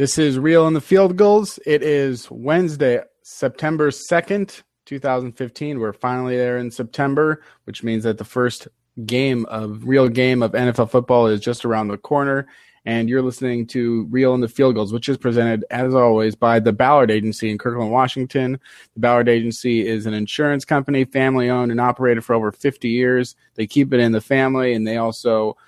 This is Reel in the Field Goals. It is Wednesday, September 2nd, 2015. We're finally there in September, which means that the first real game of NFL football is just around the corner. And you're listening to Reel in the Field Goals, which is presented, as always, by the Ballard Agency in Kirkland, Washington. The Ballard Agency is an insurance company, family-owned and operated for over 50 years. They keep it in the family, and they also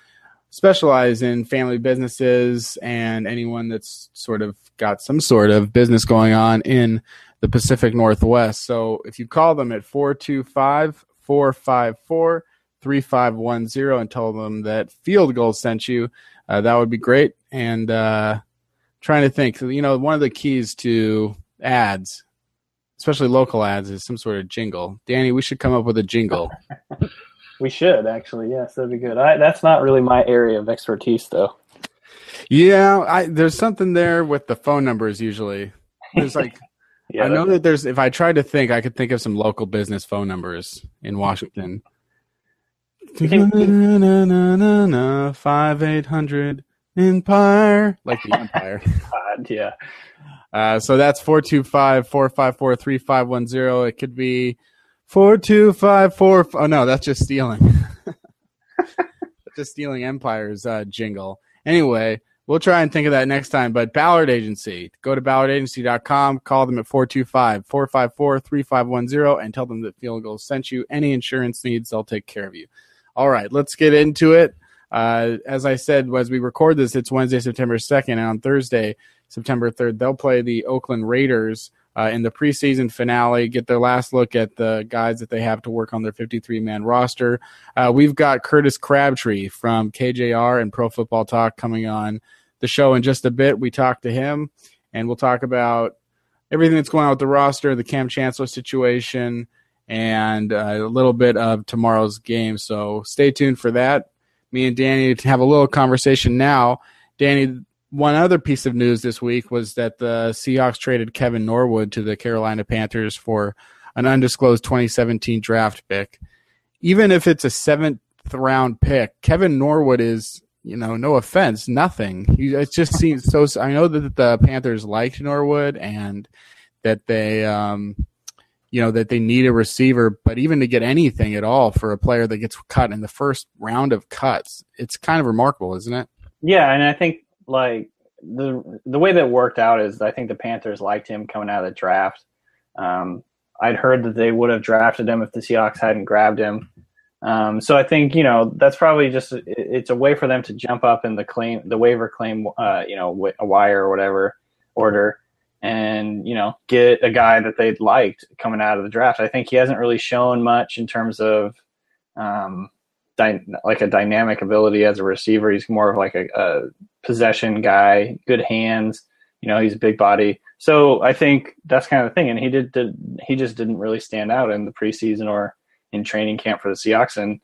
specialize in family businesses and anyone that's sort of got some sort of business going on in the Pacific Northwest. So if you call them at 425-454-3510 and tell them that Field Goals sent you, that would be great. And trying to think, one of the keys to ads, especially local ads, is some sort of jingle. Danny, we should come up with a jingle. We should, actually. Yes, that'd be good. That's not really my area of expertise, though. Yeah, there's something there with the phone numbers usually. There's like, I know that there's, if I tried to think, I could think of some local business phone numbers in Washington. 5-800 Empire, like the Empire. God, yeah. So that's 425-454-3510. It could be 4254. Oh no, that's just stealing. Just stealing Empire's jingle. Anyway, we'll try and think of that next time. But Ballard Agency, go to ballardagency.com, call them at 425-454-3510, and tell them that Field Goals sent you. Any insurance needs, they'll take care of you. All right, let's get into it. As I said, as we record this, it's Wednesday, September 2nd, and on Thursday, September 3rd, they'll play the Oakland Raiders in the preseason finale, get their last look at the guys that they have to work on their 53-man roster. We've got Curtis Crabtree from KJR and Pro Football Talk coming on the show in just a bit. We talked to him, and we'll talk about everything that's going on with the roster, the Kam Chancellor situation, and a little bit of tomorrow's game. So stay tuned for that. Me and Danny have a little conversation now. Danny, one other piece of news this week was that the Seahawks traded Kevin Norwood to the Carolina Panthers for an undisclosed 2017 draft pick. Even if it's a 7th-round pick, Kevin Norwood is, no offense, nothing. It just seems so. I know that the Panthers liked Norwood and that they, that they need a receiver, but even to get anything at all for a player that gets cut in the first round of cuts, it's kind of remarkable, isn't it? Yeah, and I think the way that worked out is I think the Panthers liked him coming out of the draft. I'd heard that they would have drafted him if the Seahawks hadn't grabbed him. So I think, that's probably just it's a way for them to jump up in the waiver claim, a wire or whatever order, and, get a guy that they'd liked coming out of the draft. I think he hasn't really shown much in terms of a dynamic ability as a receiver. He's more of like a possession guy, good hands. He's a big body. So I think that's kind of the thing. And he just didn't really stand out in the preseason or in training camp for the Seahawks. And,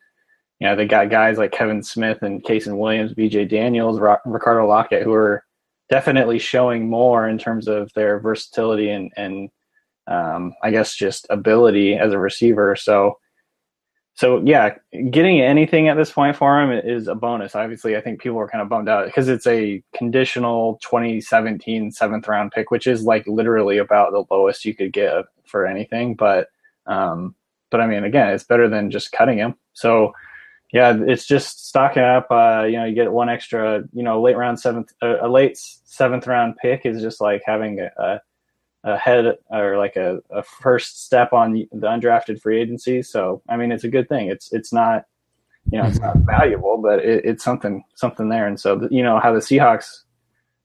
they got guys like Kevin Smith and Kason Williams, BJ Daniels, Ricardo Lockett, who are definitely showing more in terms of their versatility and I guess just ability as a receiver. So yeah, getting anything at this point for him is a bonus. Obviously, I think people are kind of bummed out because it's a conditional 2017 7th-round pick, which is like literally about the lowest you could get for anything. But I mean, again, it's better than just cutting him. So yeah, it's just stocking up. You get one extra, a late 7th-round pick is just like having a head or like a first step on the undrafted free agency. So, I mean, it's a good thing. It's not, it's not valuable, but it's something there. And so, how the Seahawks,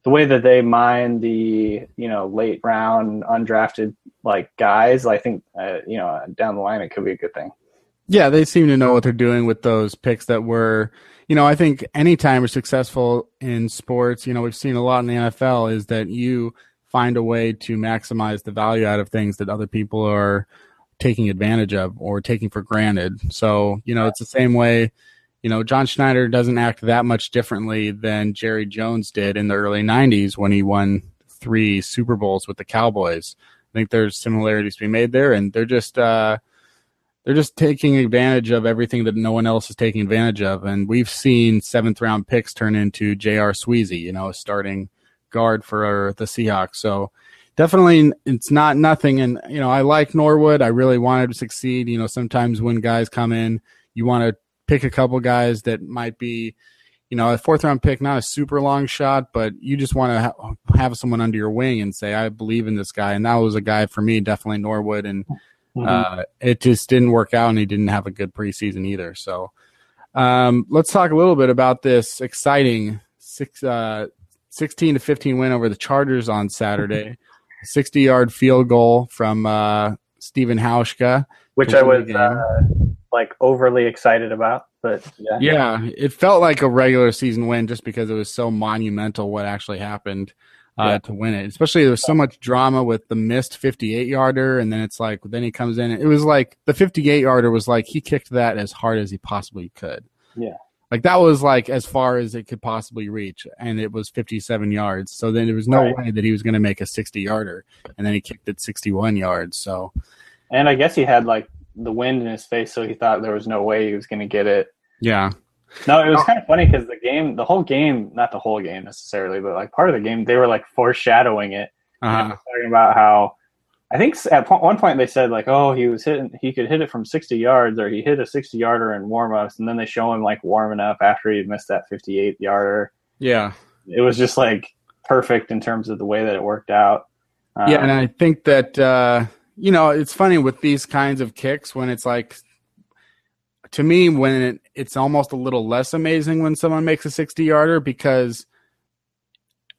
the way that they mine the, late round undrafted like guys, I think, down the line, it could be a good thing. Yeah, they seem to know what they're doing with those picks that were, I think anytime you're successful in sports, we've seen a lot in the NFL is that you find a way to maximize the value out of things that other people are taking advantage of or taking for granted. So, it's the same way, John Schneider doesn't act that much differently than Jerry Jones did in the early 90s when he won 3 Super Bowls with the Cowboys. I think there's similarities to be made there, and they're just taking advantage of everything that no one else is taking advantage of. And we've seen 7th-round picks turn into J.R. Sweezy, a starting guard for the Seahawks. So definitely it's not nothing. And, I like Norwood. I really wanted to succeed. Sometimes when guys come in, you want to pick a couple guys that might be, a fourth-round pick, not a super long shot, but you just want to have someone under your wing and say, I believe in this guy. And that was a guy for me, definitely Norwood. And it just didn't work out, and he didn't have a good preseason either. So let's talk a little bit about this exciting 16-15 win over the Chargers on Saturday. 60-yard field goal from Stephen Hauschka. Which I was overly excited about. But yeah, it felt like a regular season win just because it was so monumental what actually happened to win it. Especially there was so much drama with the missed 58-yarder, and then it's like then he comes in. It was like the 58-yarder was like he kicked that as hard as he possibly could. Yeah. Like that was like as far as it could possibly reach, and it was 57 yards. So then there was no way that he was going to make a 60-yarder, and then he kicked it 61 yards. So, and I guess he had like the wind in his face, so he thought there was no way he was going to get it. Yeah. No, it was kind of funny because the whole game, not the whole game necessarily, but like part of the game, they were like foreshadowing it. Talking about how I think at one point they said like, oh, he could hit it from 60 yards, or he hit a 60-yarder in warm-ups, and then they show him like warming up after he missed that 58-yarder. Yeah. It was just like perfect in terms of the way that it worked out. And I think that it's funny with these kinds of kicks when it's like, to me, when it's almost a little less amazing when someone makes a 60-yarder, because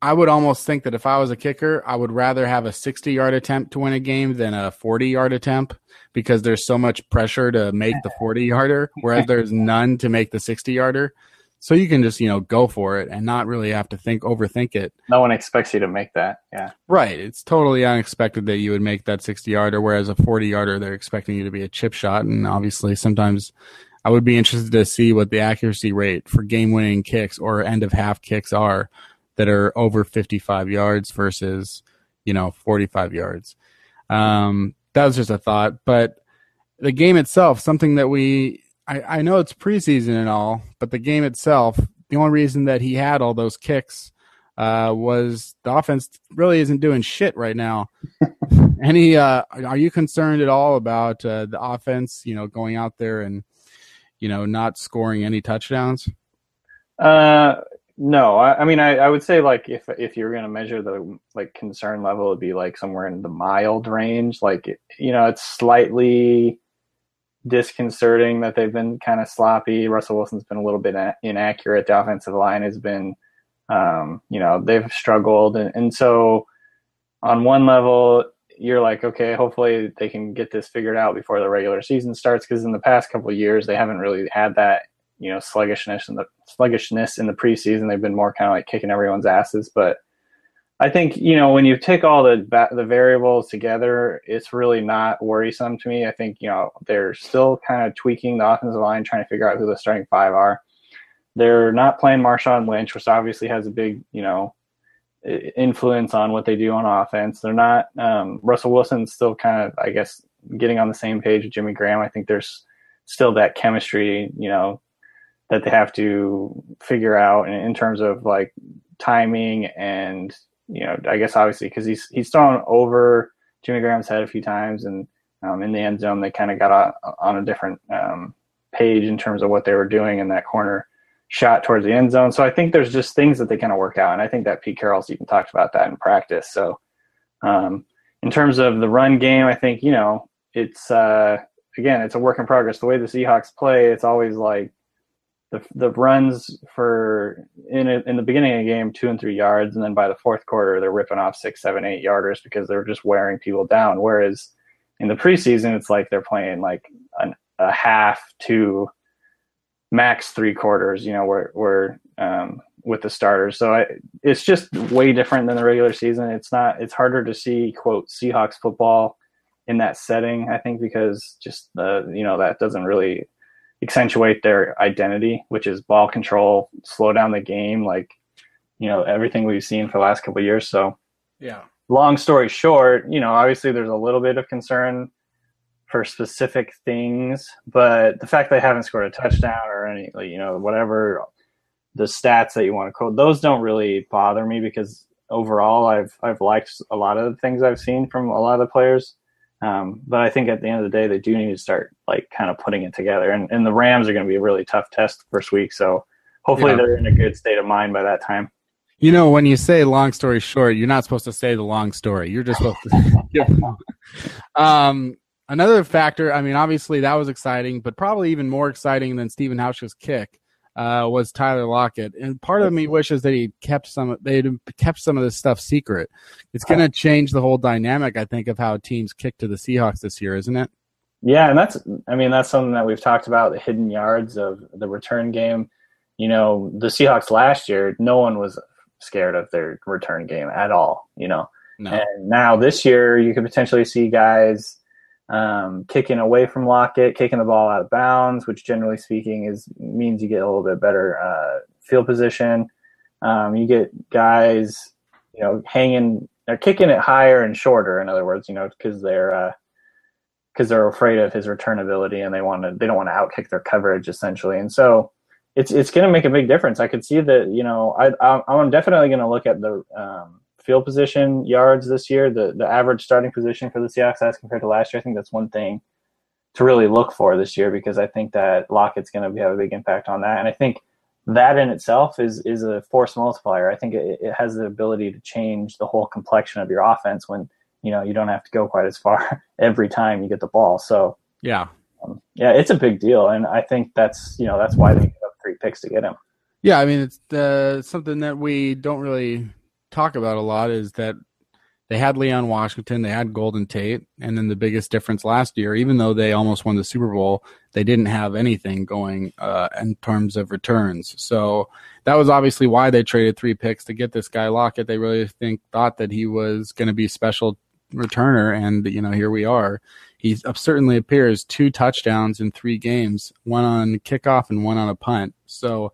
I would almost think that if I was a kicker, I would rather have a 60-yard attempt to win a game than a 40-yard attempt, because there's so much pressure to make the 40-yarder, whereas there's none to make the 60-yarder. So you can just, go for it and not really have to overthink it. No one expects you to make that. Yeah. Right. It's totally unexpected that you would make that 60-yarder, whereas a 40-yarder, they're expecting you to be a chip shot. And obviously sometimes I would be interested to see what the accuracy rate for game-winning kicks or end-of-half kicks are that are over 55 yards versus, 45 yards. That was just a thought. But the game itself, something that I know it's preseason and all, but the game itself, the only reason that he had all those kicks was the offense really isn't doing shit right now. Are you concerned at all about the offense, going out there and, not scoring any touchdowns? No, I mean, I would say like if you're going to measure the like concern level, it'd be like somewhere in the mild range. Like, it's slightly disconcerting that they've been kind of sloppy. Russell Wilson's been a little bit inaccurate. The offensive line has been, they've struggled. And so on one level, you're like, okay, hopefully they can get this figured out before the regular season starts. Because in the past couple of years, they haven't really had that, sluggishness in the preseason. They've been more kind of like kicking everyone's asses. But I think, when you take all the variables together, it's really not worrisome to me. I think, they're still kind of tweaking the offensive line, trying to figure out who the starting five are. They're not playing Marshawn Lynch, which obviously has a big, influence on what they do on offense. They're not Russell Wilson's still kind of, I guess, getting on the same page with Jimmy Graham. I think there's still that chemistry, that they have to figure out in terms of like timing and, I guess obviously because he's thrown over Jimmy Graham's head a few times, and in the end zone they kind of got on a different page in terms of what they were doing in that corner shot towards the end zone. So I think there's just things that they kind of work out, and I think that Pete Carroll's even talked about that in practice. So in terms of the run game, I think it's again, it's a work in progress. The way the Seahawks play, it's always like the runs in the beginning of the game 2 and 3 yards, and then by the fourth quarter they're ripping off 6, 7, 8 yarders because they're just wearing people down. Whereas in the preseason, it's like they're playing like a half to max 3 quarters, where with the starters. So it's just way different than the regular season. It's harder to see quote Seahawks football in that setting, I think, because just that doesn't really accentuate their identity, which is ball control, slow down the game, like everything we've seen for the last couple of years. So yeah, long story short, obviously there's a little bit of concern for specific things, but the fact they haven't scored a touchdown or any, whatever the stats that you want to quote, those don't really bother me, because overall, I've liked a lot of the things I've seen from a lot of the players. But I think at the end of the day, they do need to start like kind of putting it together. And the Rams are going to be a really tough test the first week. So hopefully they're in a good state of mind by that time. You know, when you say long story short, you're not supposed to say the long story. You're just supposed to. Another factor, I mean, obviously that was exciting, but probably even more exciting than Stephen Hauschka's kick was Tyler Lockett. And part of me wishes that they'd kept some of this stuff secret. It's going to change the whole dynamic, I think, of how teams kick to the Seahawks this year, isn't it? Yeah, and that's something that we've talked about, the hidden yards of the return game. You know, the Seahawks last year, no one was scared of their return game at all, you know. No. And now this year you could potentially see guys kicking away from Lockett, kicking the ball out of bounds, which generally speaking means you get a little bit better field position. You get guys, you know, they're kicking it higher and shorter, in other words, you know, because they're afraid of his return ability and they don't want to outkick their coverage essentially. And so it's going to make a big difference. I could see that, you know, I'm definitely going to look at the field position yards this year, the average starting position for the Seahawks as compared to last year. I think that's one thing to really look for this year, because I think that Lockett's going to have a big impact on that. And I think that in itself is a force multiplier. I think it has the ability to change the whole complexion of your offense when, you know, you don't have to go quite as far every time you get the ball. So yeah, it's a big deal. And I think that's why they gave up 3 picks to get him. Yeah. I mean, it's something that we don't really talk about a lot is that they had Leon Washington, they had Golden Tate, and then the biggest difference last year, even though they almost won the Super Bowl, they didn't have anything going in terms of returns. So that was obviously why they traded 3 picks to get this guy Lockett. They really thought that he was going to be a special returner, and you know, here we are. He certainly appears 2 touchdowns in 3 games, 1 on kickoff and 1 on a punt. So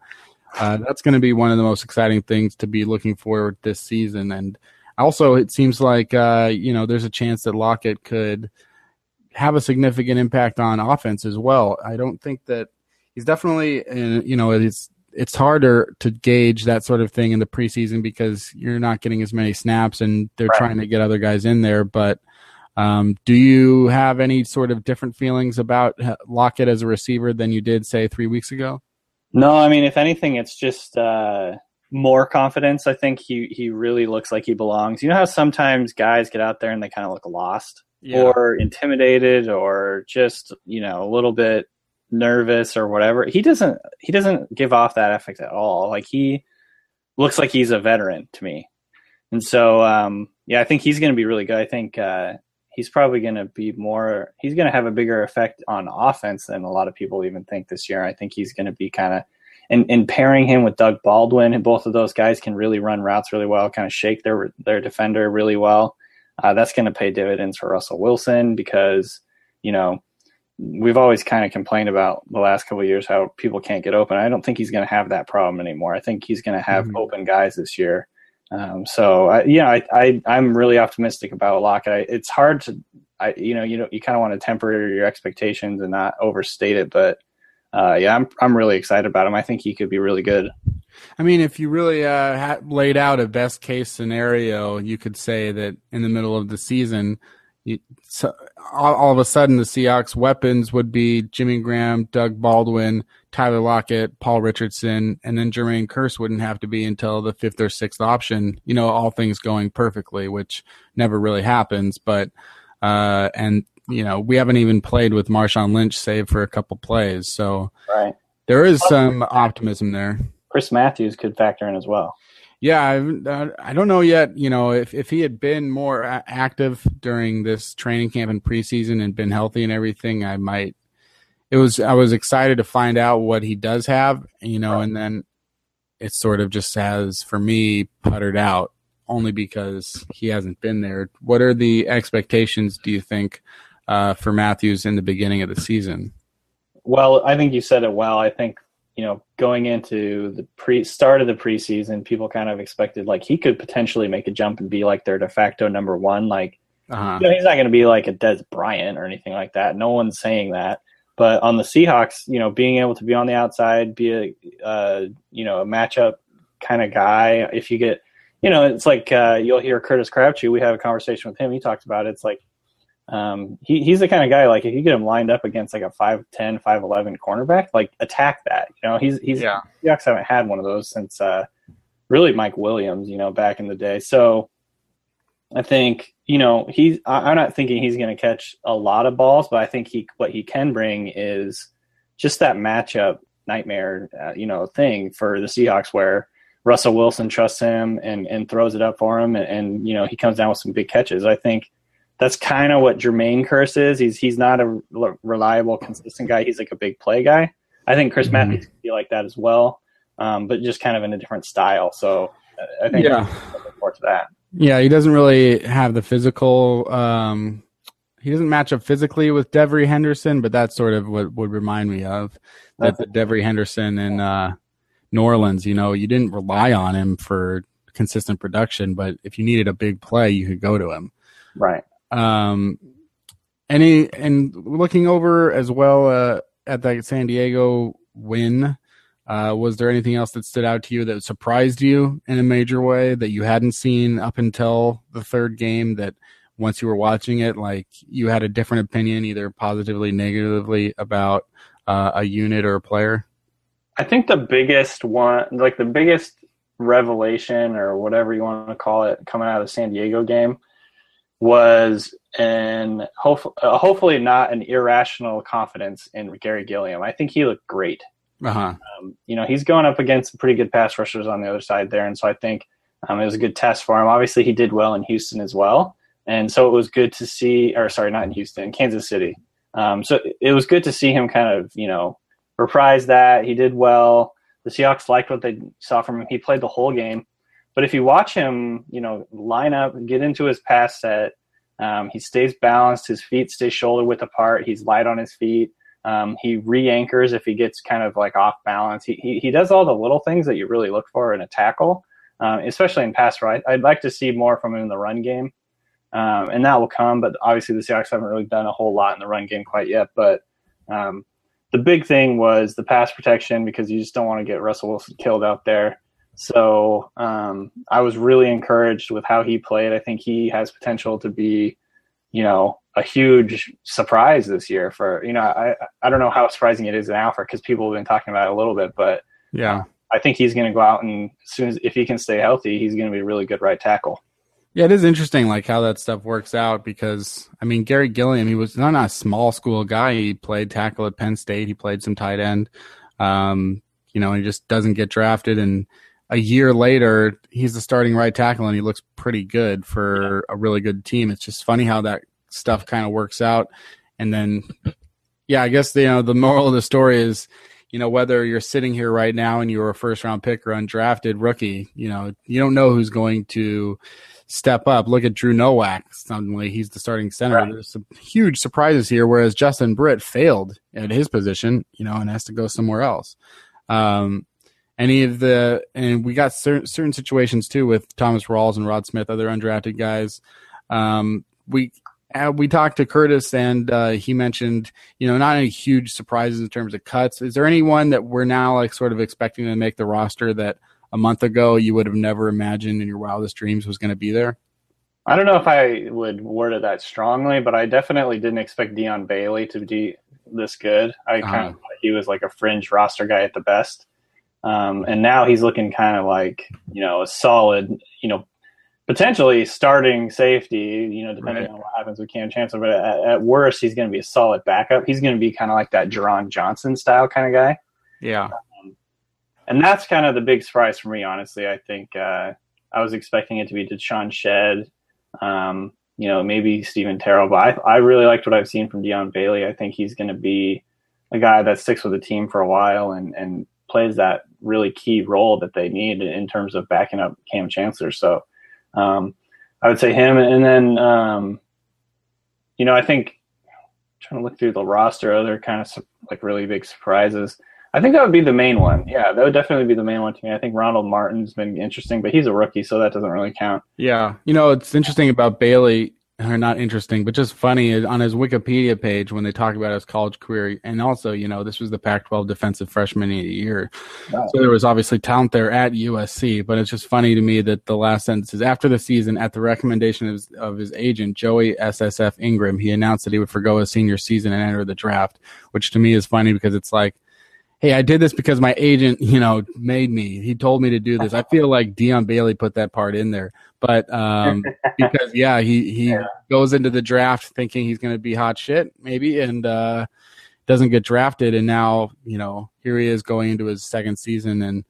that's going to be one of the most exciting things to be looking forward this season. And also, it seems like, you know, there's a chance that Lockett could have a significant impact on offense as well. I don't think that he's definitely, you know, it's harder to gauge that sort of thing in the preseason because you're not getting as many snaps and they're trying to get other guys in there. But do you have any sort of different feelings about Lockett as a receiver than you did, say, 3 weeks ago? No, I mean, if anything, it's just more confidence. I think he really looks like he belongs. You know how sometimes guys get out there and they kind of look lost or intimidated or just, you know, a little bit nervous or whatever. He doesn't give off that effect at all. Like, he looks like he's a veteran to me. And so, I think he's going to be really good. I think he's probably going to he's going to have a bigger effect on offense than a lot of people even think this year. I think he's going to be kind of, and pairing him with Doug Baldwin, and both of those guys can really run routes really well, kind of shake their defender really well. That's going to pay dividends for Russell Wilson because, you know, we've always kind of complained about the last couple of years how people can't get open. I don't think he's going to have that problem anymore. I think he's going to have open guys this year. I'm really optimistic about Lockett. It's hard to, you kind of want to temper your expectations and not overstate it, but I'm really excited about him. I think he could be really good. I mean, if you really laid out a best case scenario, you could say that in the middle of the season, all of a sudden the Seahawks weapons would be Jimmy Graham, Doug Baldwin, Tyler Lockett, Paul Richardson, and then Jermaine Kearse wouldn't have to be until the 5th or 6th option, you know, all things going perfectly, which never really happens. But, and, you know, we haven't even played with Marshawn Lynch save for a couple plays. So there is some optimism there. Chris Matthews could factor in as well. Yeah, I don't know yet, you know, if he had been more active during this training camp and preseason and been healthy and everything, I was excited to find out what he does have, you know, and then it sort of just has, for me, puttered out only because he hasn't been there. What are the expectations, do you think, for Matthews in the beginning of the season? Well, I think you said it well. I think, you know, going into the start of the preseason, people kind of expected like he could potentially make a jump and be like their de facto number 1. Like, you know, he's not going to be like a Des Bryant or anything like that. No one's saying that. But on the Seahawks, you know, being able to be on the outside, be a matchup kind of guy. If you get, it's like you'll hear Curtis Crabtree. We had a conversation with him. He talked about it. It's like he's the kind of guy, like, if you get him lined up against like a 5'10", 5'11" cornerback, like, attack that. Seahawks haven't had one of those since really Mike Williams, back in the day. So I think, I'm not thinking he's going to catch a lot of balls, but I think what he can bring is just that matchup nightmare, thing for the Seahawks, where Russell Wilson trusts him and throws it up for him, and he comes down with some big catches. I think that's kind of what Jermaine Kearse is. He's not a reliable, consistent guy. He's like a big play guy. I think Chris Matthews can be like that as well, but just kind of in a different style. So I think I'm looking forward to that. Yeah, he doesn't really have the physical. He doesn't match up physically with Devery Henderson, but that's sort of what would remind me of that the Devery Henderson in New Orleans. You didn't rely on him for consistent production, but if you needed a big play, you could go to him. Right. And looking over as well at that San Diego win, was there anything else that stood out to you that surprised you in a major way that you hadn't seen up until the third game, that once you were watching it, like, you had a different opinion, either positively, negatively, about a unit or a player? I think the biggest one, like the biggest revelation or whatever you want to call it, coming out of the San Diego game was hopefully not an irrational confidence in Gary Gilliam. I think he looked great. He's going up against some pretty good pass rushers on the other side there, and so I think it was a good test for him. Obviously, he did well in Houston as well, and so it was good to see – or sorry, not in Houston, Kansas City. So it was good to see him kind of, reprise that. He did well. The Seahawks liked what they saw from him. He played the whole game. But if you watch him, line up, get into his pass set, he stays balanced. His feet stay shoulder width apart. He's light on his feet. He re-anchors if he gets kind of like off balance. He does all the little things that you really look for in a tackle, especially in pass rush. I'd like to see more from him in the run game, and that will come. But obviously the Seahawks haven't really done a whole lot in the run game quite yet. But the big thing was the pass protection, because you just don't want to get Russell Wilson killed out there. So I was really encouraged with how he played. I think he has potential to be, a huge surprise this year for, I don't know how surprising it is now because people have been talking about it a little bit, but yeah, I think he's going to go out, and if he can stay healthy, he's going to be a really good right tackle. Yeah, it is interesting, like, how that stuff works out, because, Gary Gilliam, he was not a small school guy. He played tackle at Penn State. He played some tight end. He just doesn't get drafted, and a year later, he's the starting right tackle, and he looks pretty good for a really good team. It's just funny how that stuff kind of works out. And then, I guess, the moral of the story is, whether you're sitting here right now and you're a first-round pick or undrafted rookie, you don't know who's going to step up. Look at Drew Nowak. Suddenly he's the starting center. Right. There's some huge surprises here, whereas Justin Britt failed at his position, and has to go somewhere else. And we got certain situations too with Thomas Rawls and Rod Smith, other undrafted guys. We talked to Curtis, and he mentioned, not any huge surprises in terms of cuts. Is there anyone that we're now like sort of expecting to make the roster that a month ago you would have never imagined in your wildest dreams was going to be there? I don't know if I would word it that strongly, but I definitely didn't expect Dion Bailey to be this good. I kind of thought he was like a fringe roster guy at the best. And now he's looking kind of like, a solid, potentially starting safety, depending on what happens with Kam Chancellor. But at worst, he's going to be a solid backup. He's going to be kind of like that Jerron Johnson style kind of guy. Yeah. And that's kind of the big surprise for me, honestly. I think I was expecting it to be Deshaun Shedd, maybe Stephen Terrell. But I really liked what I've seen from Dion Bailey. I think he's going to be a guy that sticks with the team for a while and plays that really key role that they need in terms of backing up Kam Chancellor. So I would say him. And then, I think trying to look through the roster, other kind of like really big surprises. I think that would be the main one. Yeah, that would definitely be the main one to me. I think Ronald Martin's been interesting, but he's a rookie, so that doesn't really count. Yeah. It's interesting about Bailey. or not interesting, but just funny on his Wikipedia page when they talk about his college career. And also, this was the Pac-12 Defensive Freshman of the Year. Wow. So there was obviously talent there at USC, but it's just funny to me that the last sentence is, after the season, at the recommendation of his agent, Joey SSF Ingram, he announced that he would forgo his senior season and enter the draft, which to me is funny because it's like, hey, I did this because my agent, made me. He told me to do this. I feel like Dion Bailey put that part in there. But because, he goes into the draft thinking he's going to be hot shit, maybe, and doesn't get drafted. And now, here he is going into his second season and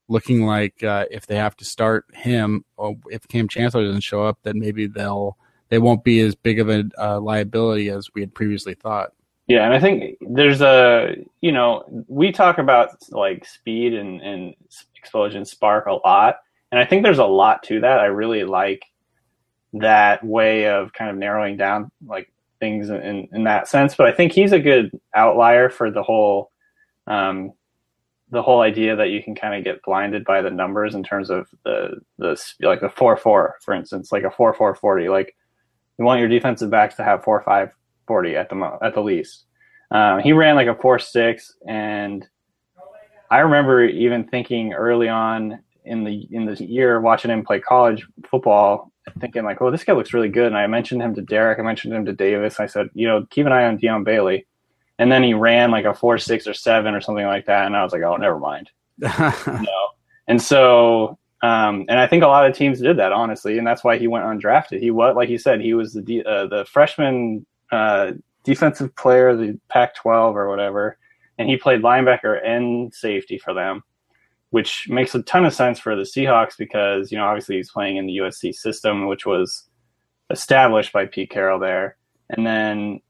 looking like if they have to start him, or if Kam Chancellor doesn't show up, then maybe they won't be as big of a liability as we had previously thought. Yeah, and I think there's we talk about like speed and explosion, spark a lot. And I think there's a lot to that. I really like that way of kind of narrowing down like things in that sense. But I think he's a good outlier for the whole idea that you can kind of get blinded by the numbers in terms of the like the 4.4, for instance, like a 4.4 40. Like you want your defensive backs to have 4.5 40 at the least. He ran like a 4.6, and I remember even thinking early on in the year watching him play college football, thinking like, oh, this guy looks really good. And I mentioned him to Derek, I mentioned him to Davis. I said, keep an eye on Dion Bailey. And then he ran like a 4.6 or 7 or something like that, and I was like, oh, never mind. And so, and I think a lot of teams did that, honestly, and that's why he went undrafted. He was, like you said, he was the freshman defensive player of the Pac-12 or whatever, and he played linebacker and safety for them, which makes a ton of sense for the Seahawks because, obviously he's playing in the USC system, which was established by Pete Carroll there. And then,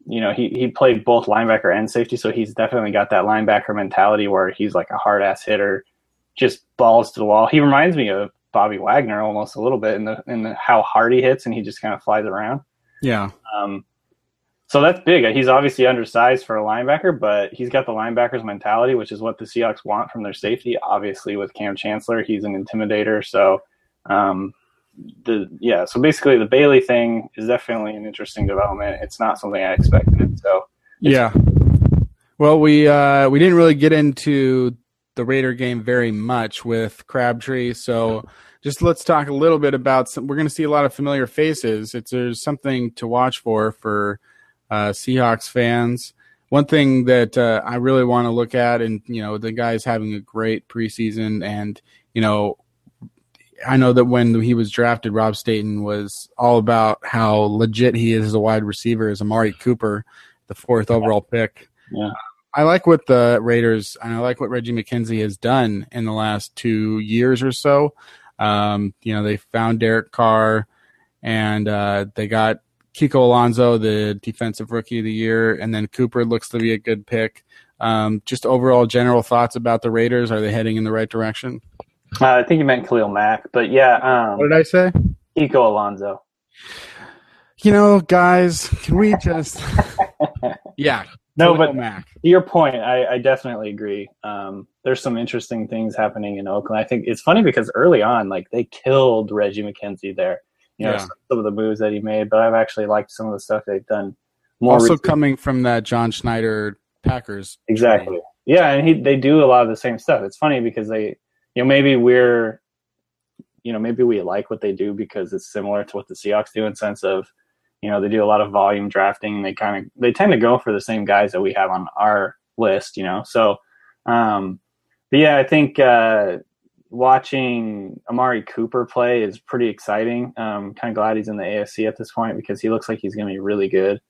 he played both linebacker and safety, so he's definitely got that linebacker mentality where he's like a hard-ass hitter, just balls to the wall. He reminds me of Bobby Wagner almost a little bit in the how hard he hits, and he just kind of flies around. Yeah. So that's big. He's obviously undersized for a linebacker, but he's got the linebacker's mentality, which is what the Seahawks want from their safety. Obviously, with Kam Chancellor, he's an intimidator. So, so basically, the Bailey thing is definitely an interesting development. It's not something I expected. So, yeah. Well, we didn't really get into the Raider game very much with Crabtree, so just let's talk a little bit about we're going to see a lot of familiar faces. There's something to watch for Seahawks fans. One thing that I really want to look at, and the guy's having a great preseason, and I know that when he was drafted, Rob Staten was all about how legit he is as a wide receiver, as Amari Cooper, the 4th overall pick. Yeah. I like what the Raiders, and I like what Reggie McKenzie has done in the last 2 years or so. They found Derek Carr, and they got Kiko Alonso, the defensive rookie of the year, and then Cooper looks to be a good pick. Just overall general thoughts about the Raiders. Are they heading in the right direction? I think you meant Khalil Mack, but yeah. What did I say? Kiko Alonso. Guys, can we just yeah. No, but Mack. To your point, I definitely agree. There's some interesting things happening in Oakland. I think it's funny because early on, like they killed Reggie McKenzie there. Some of the moves that he made, but I've actually liked some of the stuff they've done. Also coming from that John Schneider Packers. Exactly. Trade. Yeah, and they do a lot of the same stuff. It's funny because they, maybe we like what they do because it's similar to what the Seahawks do in sense of, they do a lot of volume drafting. They tend to go for the same guys that we have on our list, So, but yeah, I think watching Amari Cooper play is pretty exciting. Kind of glad he's in the AFC at this point because he looks like he's going to be really good.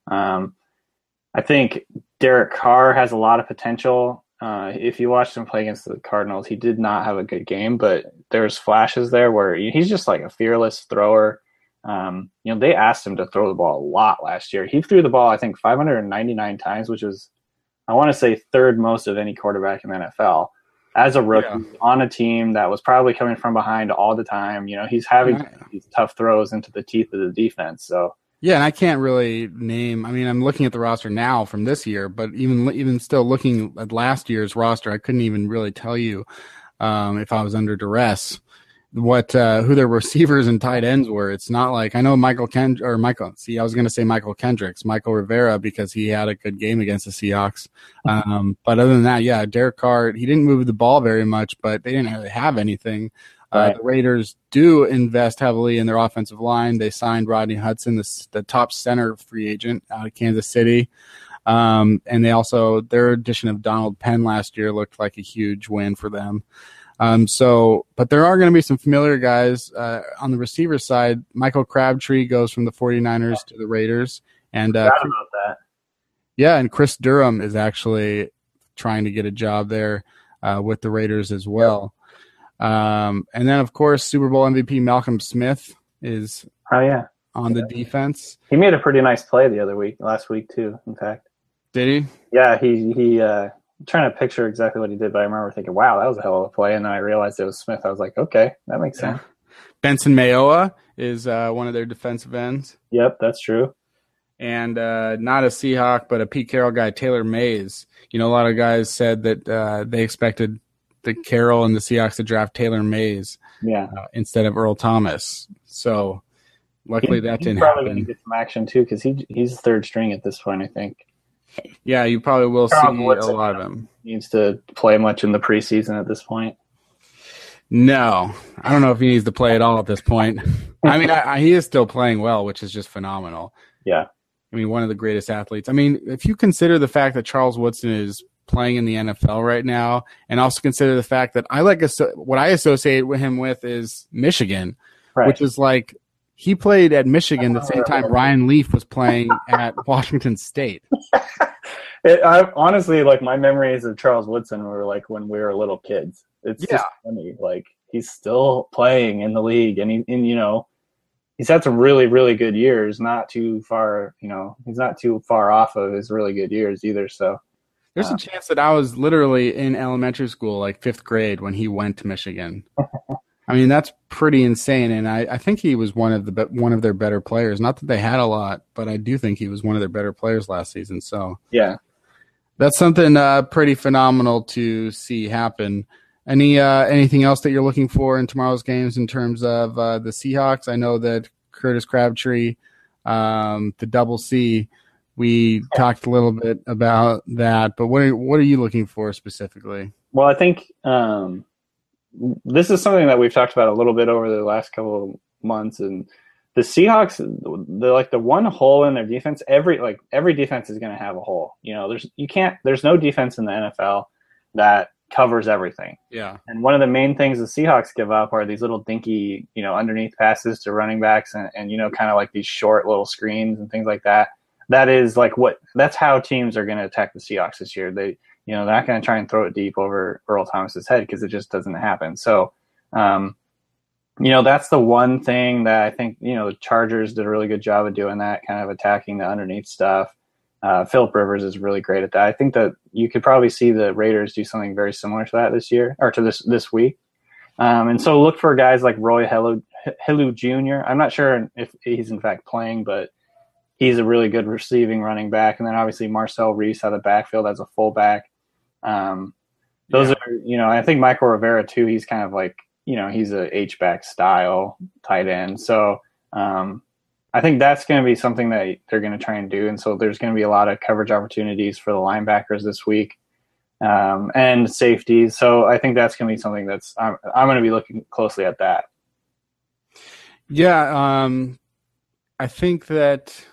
I think Derek Carr has a lot of potential. If you watched him play against the Cardinals, he did not have a good game, but there's flashes there where he's just like a fearless thrower. They asked him to throw the ball a lot last year. He threw the ball, I think, 599 times, which was, I want to say, third most of any quarterback in the NFL. As a rookie on a team that was probably coming from behind all the time, he's having these tough throws into the teeth of the defense. So yeah, and I can't really name. I mean, I'm looking at the roster now from this year, but even still looking at last year's roster, I couldn't even really tell you if I was under duress. who their receivers and tight ends were. It's not like I know Michael Rivera because he had a good game against the Seahawks. But other than that, yeah, Derek Carr, he didn't move the ball very much, but they didn't really have anything. The Raiders do invest heavily in their offensive line. They signed Rodney Hudson, the top center free agent out of Kansas City. And they also, their addition of Donald Penn last year looked like a huge win for them. But there are going to be some familiar guys on the receiver side. Michael Crabtree goes from the 49ers to the Raiders. And forgot about that. Yeah, and Chris Durham is actually trying to get a job there with the Raiders as well. And then, of course, Super Bowl MVP Malcolm Smith is on the defense. He made a pretty nice play last week too, in fact. Did he? Yeah, he I'm trying to picture exactly what he did, but I remember thinking, wow, that was a hell of a play. And then I realized it was Smith. I was like, okay, that makes sense. Benson Mayowa is one of their defensive ends. Yep, that's true. And not a Seahawk, but a Pete Carroll guy, Taylor Mays. You know, a lot of guys said that they expected the Carroll and the Seahawks to draft Taylor Mays instead of Earl Thomas. So luckily that didn't happen. He's probably going to get some action too because he's third string at this point, I think. Yeah, you probably will see a lot of him. Needs to play much in the preseason at this point. No, I don't know if he needs to play at all at this point. I mean, he is still playing well, which is just phenomenal. Yeah. I mean, one of the greatest athletes. I mean, if you consider the fact that Charles Woodson is playing in the NFL right now, and also consider the fact that what I associate with him with is Michigan, which is like he played at Michigan the same time Ryan Leaf was playing at Washington State. Honestly, like my memories of Charles Woodson were like when we were little kids. It's just funny. Like he's still playing in the league, and he's had some really, really good years. Not too far, he's not too far off of his really good years either. So there's a chance that I was literally in elementary school, like 5th grade, when he went to Michigan. I mean, that's pretty insane, and I think he was one of their better players. Not that they had a lot, but I do think he was one of their better players last season. So yeah, that's something pretty phenomenal to see happen. Anything else that you're looking for in tomorrow's games in terms of the Seahawks? I know that Curtis Crabtree, the double C, we talked a little bit about that, but what are you looking for specifically? Well, I think this is something that we've talked about a little bit over the last couple of months, and the Seahawks, the one hole in their defense. Every defense is going to have a hole. There's no defense in the NFL that covers everything. Yeah. And one of the main things the Seahawks give up are these little dinky, underneath passes to running backs and kind of like these short little screens and things like that. That is that's how teams are going to attack the Seahawks this year. They're not going to try and throw it deep over Earl Thomas's head because it just doesn't happen. So, that's the one thing that I think, the Chargers did a really good job of doing that, kind of attacking the underneath stuff. Phillip Rivers is really great at that. I think that you could probably see the Raiders do something very similar to that this year or to this week. And so look for guys like Roy Hillu Jr. I'm not sure if he's in fact playing, but he's a really good receiving running back. And then obviously Marcel Reese out of the backfield as a fullback. Those are, I think Michael Rivera too, he's kind of like, he's a H-back style tight end. So I think that's going to be something that they're going to try and do. And so there's going to be a lot of coverage opportunities for the linebackers this week and safeties. So I think that's going to be something I'm going to be looking closely at that. Yeah. I think that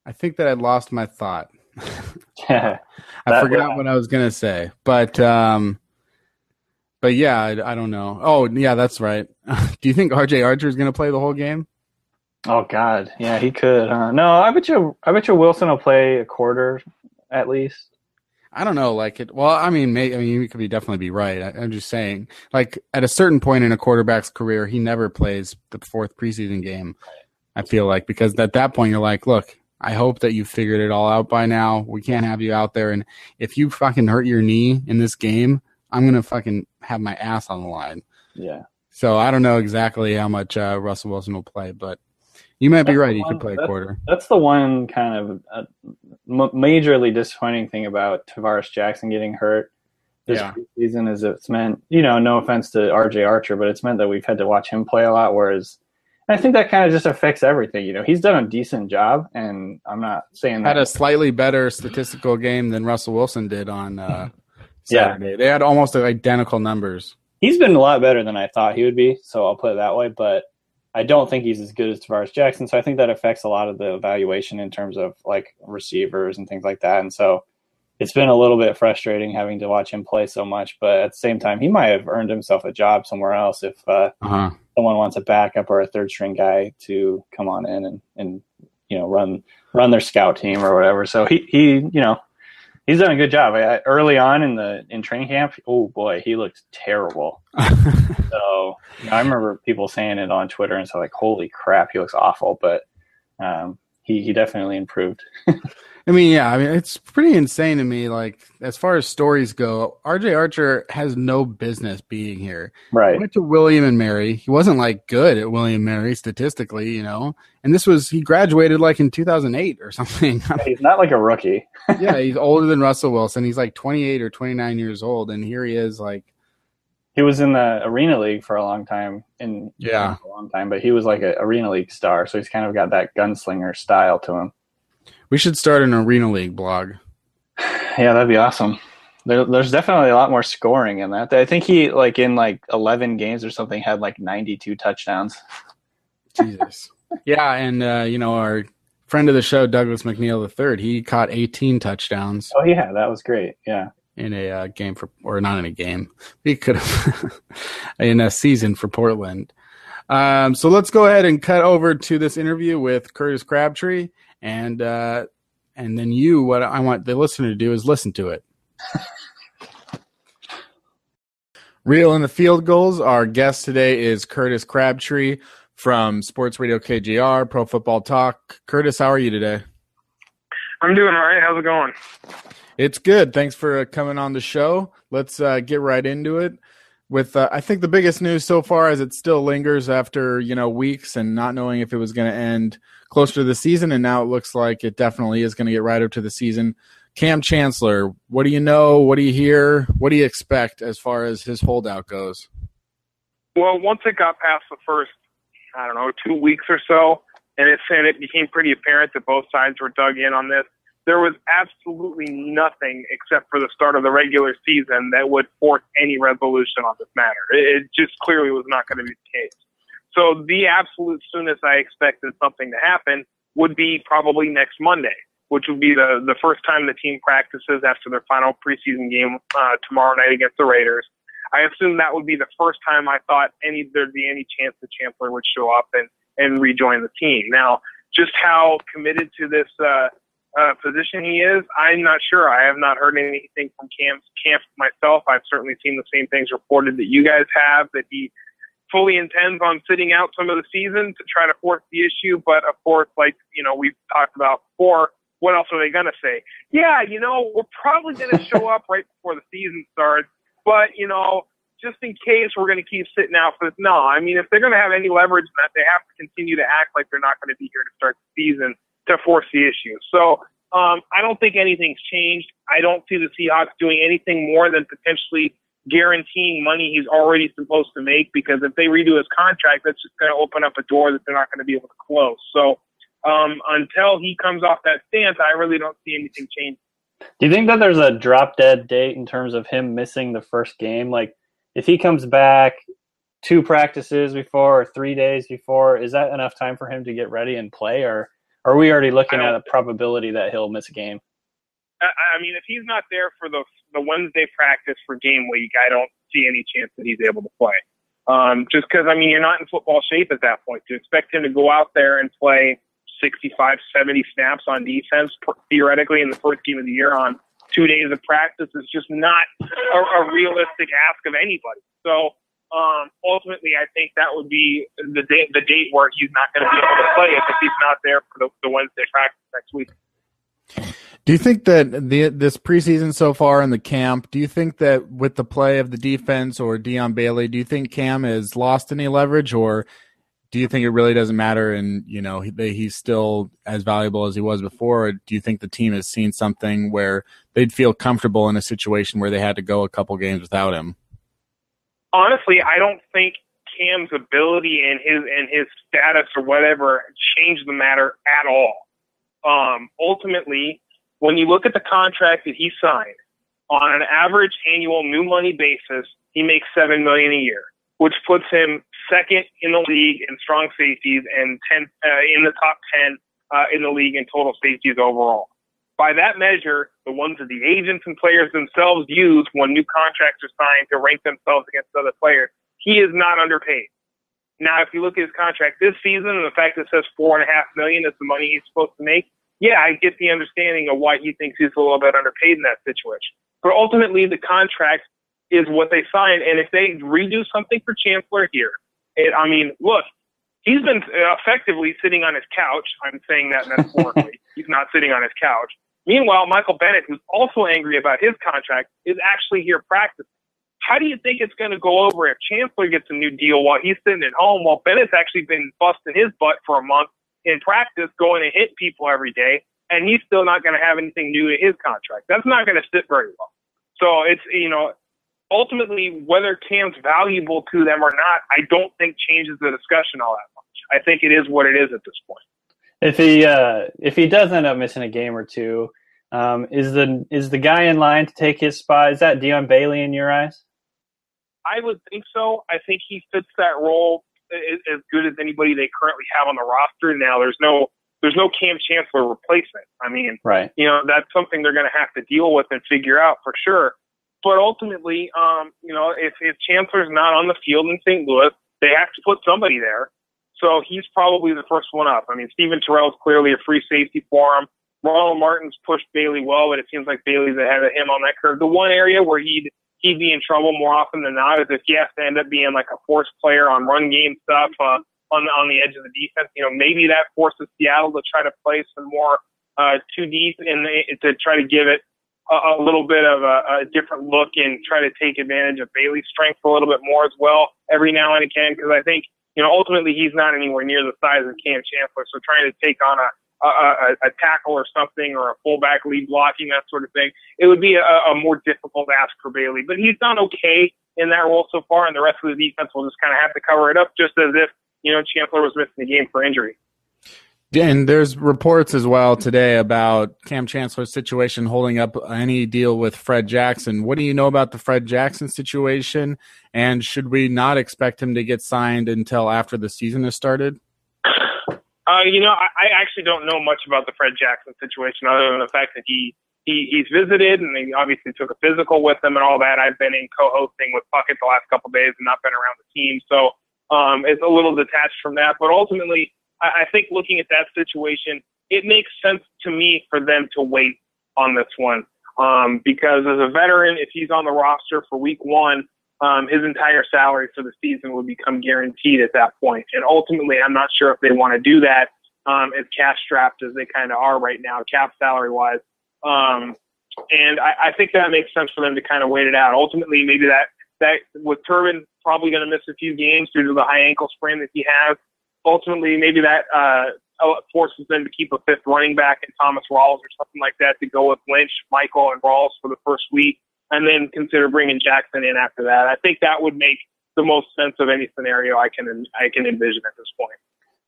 I lost my thought. I forgot what I was going to say, but yeah, I don't know. Oh yeah, that's right. Do you think RJ Archer is going to play the whole game? Oh God, yeah, he could. No, I bet you Wilson will play a quarter at least. I don't know, Well, I mean, you could definitely be right. I'm just saying, at a certain point in a quarterback's career, he never plays the 4th preseason game. I feel like because at that point you're like, look, I hope that you figured it all out by now. We can't have you out there, and if you fucking hurt your knee in this game, I'm gonna fucking have my ass on the line. Yeah. So I don't know exactly how much Russell Wilson will play, but you might be right. He could play a quarter. That's the one kind of majorly disappointing thing about Tavares Jackson getting hurt this preseason is it's meant, no offense to RJ Archer, but it's meant that we've had to watch him play a lot, whereas I think that kind of just affects everything. He's done a decent job, and I'm not saying that. Had a slightly better statistical game than Russell Wilson did on Saturday. They had almost identical numbers. He's been a lot better than I thought he would be, so I'll put it that way, but I don't think he's as good as Tavares Jackson, so I think that affects a lot of the evaluation in terms of, like, receivers and things like that, and so it's been a little bit frustrating having to watch him play so much, but at the same time, he might have earned himself a job somewhere else if someone wants a backup or a third-string guy to come on in and run their scout team or whatever. So he's done a good job. Early on in training camp, oh boy, he looked terrible. So I remember people saying it on Twitter and so like, holy crap, he looks awful. But he definitely improved. It's pretty insane to me. Like, as far as stories go, RJ Archer has no business being here. Right. He went to William and Mary. He wasn't like good at William and Mary statistically, and he graduated like in 2008 or something. He's not like a rookie. Yeah. He's older than Russell Wilson. He's like 28 or 29 years old. And here he is, like, he was in the Arena League for a long time. But he was like an Arena League star. So he's kind of got that gunslinger style to him. We should start an Arena League blog. Yeah, that'd be awesome. There's definitely a lot more scoring in that. I think he, in 11 games or something, had 92 touchdowns. Jesus. Yeah, and, our friend of the show, Douglas McNeil III, he caught 18 touchdowns. Oh, yeah, that was great. Yeah. In a game or not in a game. He could have in a season for Portland. So let's go ahead and cut over to this interview with Curtis Crabtree. And then what I want the listener to do is listen to it. Reel in the field goals. Our guest today is Curtis Crabtree from Sports Radio KJR, Pro Football Talk. Curtis, how are you today? I'm doing all right. How's it going? It's good. Thanks for coming on the show. Let's get right into it. With I think the biggest news so far is it still lingers after weeks and not knowing if it was going to end closer to the season, and now it looks like it definitely is going to get right up to the season. Kam Chancellor, what do you know? What do you hear? What do you expect as far as his holdout goes? Well, once it got past the first, 2 weeks or so, and it became pretty apparent that both sides were dug in on this, there was absolutely nothing except for the start of the regular season that would force any resolution on this matter. It just clearly was not going to be the case. So the absolute soonest I expected something to happen would be probably next Monday, which would be the first time the team practices after their final preseason game tomorrow night against the Raiders. I assumed that would be the first time I thought there'd be any chance that Chancellor would show up and rejoin the team. Now, just how committed to this position he is, I'm not sure. I have not heard anything from Cam's camp myself. I've certainly seen the same things reported that you guys have, that he fully intends on sitting out some of the season to try to force the issue. But of course, we've talked about before, what else are they going to say? Yeah, we're probably going to show up right before the season starts, but, just in case we're going to keep sitting out for this. No, if they're going to have any leverage in that, they have to continue to act like they're not going to be here to start the season to force the issue. So I don't think anything's changed. I don't see the Seahawks doing anything more than potentially guaranteeing money he's already supposed to make, because if they redo his contract, that's just going to open up a door that they're not going to be able to close. So until he comes off that stance, I really don't see anything changing. Do you think that there's a drop-dead date in terms of him missing the first game? Like, if he comes back 2 practices before or 3 days before, is that enough time for him to get ready and play, or are we already looking at a probability that he'll miss a game? If he's not there for the Wednesday practice for game week, I don't see any chance that he's able to play. Just because, you're not in football shape at that point. To expect him to go out there and play 65, 70 snaps on defense, theoretically, in the first game of the year on 2 days of practice is just not a realistic ask of anybody. So ultimately, I think that would be the date where he's not going to be able to play if he's not there for the Wednesday practice next week. Do you think that this preseason so far in the camp, do you think that with the play of the defense or Deion Bailey, do you think Kam has lost any leverage, or do you think it really doesn't matter and, he's still as valuable as he was before? Or do you think the team has seen something where they'd feel comfortable in a situation where they had to go a couple games without him? Honestly, I don't think Kam's ability and his status or whatever changed the matter at all. Ultimately, when you look at the contract that he signed, on an average annual new money basis, he makes $7 million a year, which puts him second in the league in strong safeties and in the top 10 in the league in total safeties overall. By that measure, the ones that the agents and players themselves use when new contracts are signed to rank themselves against other players, he is not underpaid. Now, if you look at his contract this season and the fact that it says $4.5 million is the money he's supposed to make, yeah, I get the understanding of why he thinks he's a little bit underpaid in that situation. But ultimately, the contract is what they signed, and if they redo something for Chancellor here, look, he's been effectively sitting on his couch. I'm saying that metaphorically. He's not sitting on his couch. Meanwhile, Michael Bennett, who's also angry about his contract, is actually here practicing. How do you think it's going to go over if Chancellor gets a new deal while he's sitting at home, while Bennett's actually been busting his butt for a month in practice, going to hit people every day, and he's still not going to have anything new in his contract? That's not going to sit very well. So it's, ultimately, whether Kam's valuable to them or not, I don't think changes the discussion all that much. I think it is what it is at this point. If he does end up missing a game or two, is the guy in line to take his spot? Is that Dion Bailey in your eyes? I would think so. I think he fits that role as good as anybody they currently have on the roster. Now, there's no Kam Chancellor replacement. Right. That's something they're going to have to deal with and figure out for sure. But ultimately, if Chancellor's not on the field in St. Louis, they have to put somebody there. So he's probably the first one up. Steven Terrell's clearly a free safety for him. Ronald Martin's pushed Bailey well, but it seems like Bailey's ahead of him on that curve. The one area where he'd be in trouble more often than not is if he has to end up being like a force player on run game stuff on the edge of the defense. Maybe that forces Seattle to try to play some more too deep and to try to give it a little bit of a different look and try to take advantage of Bailey's strength a little bit more as well every now and again, because I think, ultimately he's not anywhere near the size of Kam Chancellor, so trying to take on a tackle or something or a fullback lead blocking, that sort of thing, it would be a more difficult ask for Bailey. But he's done okay in that role so far, and the rest of the defense will just kind of have to cover it up just as if, Chancellor was missing the game for injury. And there's reports as well today about Kam Chancellor's situation holding up any deal with Fred Jackson. What do you know about the Fred Jackson situation? And should we not expect him to get signed until after the season has started? I actually don't know much about the Fred Jackson situation other than the fact that he's visited and he obviously took a physical with him and all that. I've been in co-hosting with Puckett the last couple of days and not been around the team. So it's a little detached from that. But ultimately, I think looking at that situation, it makes sense to me for them to wait on this one because as a veteran, if he's on the roster for week one, his entire salary for the season would become guaranteed at that point. And ultimately, I'm not sure if they want to do that as cash-strapped as they kind of are right now, cap salary-wise. And I think that makes sense for them to kind of wait it out. Ultimately, maybe that with Turbin probably going to miss a few games due to the high ankle sprain that he has, ultimately maybe that forces them to keep a fifth running back in Thomas Rawls or something like that to go with Lynch, Michael, and Rawls for the first week, and then consider bringing Jackson in after that. I think that would make the most sense of any scenario I can envision at this point.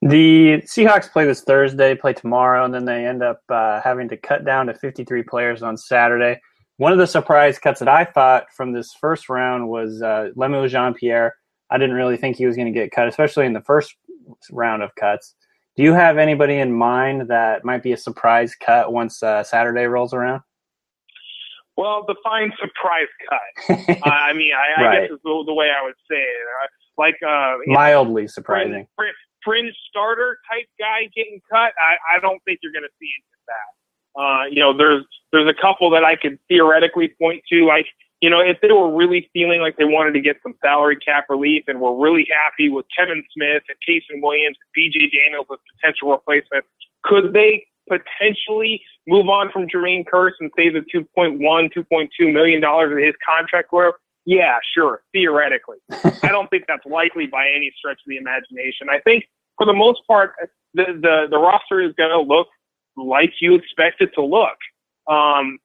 The Seahawks play this Thursday, play tomorrow, and then they end up having to cut down to 53 players on Saturday. One of the surprise cuts that I thought from this first round was Lemuel Jean-Pierre. I didn't really think he was going to get cut, especially in the first round of cuts. Do you have anybody in mind that might be a surprise cut once Saturday rolls around? Well, define surprise cut. I right. guess is the way I would say it. Mildly surprising. Fringe starter type guy getting cut. I don't think you're going to see any of that. There's a couple that I could theoretically point to. If they were really feeling like they wanted to get some salary cap relief and were really happy with Kevin Smith and Casey Williams and B.J. Daniels as potential replacements, could they potentially move on from Jermaine Kearse and save the $2.2 million of his contract? Where Yeah, sure, theoretically. I don't think that's likely by any stretch of the imagination. I think for the most part, the roster is going to look like you expect it to look.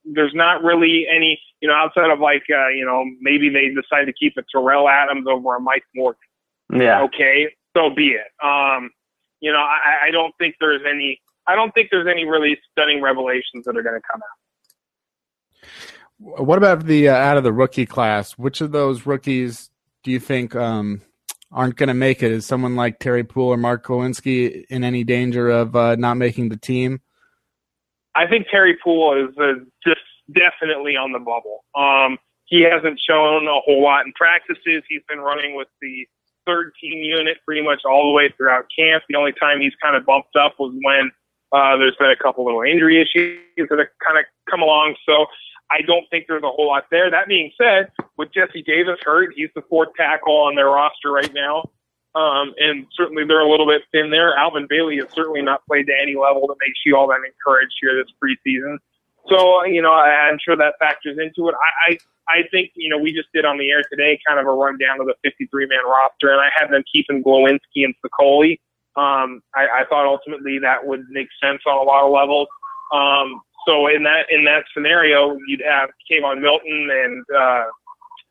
There's not really any, outside of maybe they decide to keep a Terrell Adams over a Mike Morgan. Yeah. Okay, so be it. I don't think there's any really stunning revelations that are going to come out. What about the out of the rookie class? Which of those rookies do you think aren't going to make it? Is someone like Terry Poole or Mark Kowinski in any danger of not making the team? I think Terry Poole is just definitely on the bubble. He hasn't shown a whole lot in practices. He's been running with the third team unit pretty much all the way throughout camp. The only time he's kind of bumped up was when there's been a couple little injury issues that have kind of come along. So I don't think there's a whole lot there. That being said, with Jesse Davis hurt, he's the fourth tackle on their roster right now. And certainly they're a little bit thin there. Alvin Bailey has certainly not played to any level that makes you all that encouraged here this preseason. So, I'm sure that factors into it. I think, we just did on the air today kind of a rundown of the 53-man roster, and I had them keeping Glowinski and Sicoli. I thought ultimately that would make sense on a lot of levels. So in that scenario, you'd have Kayvon Milton and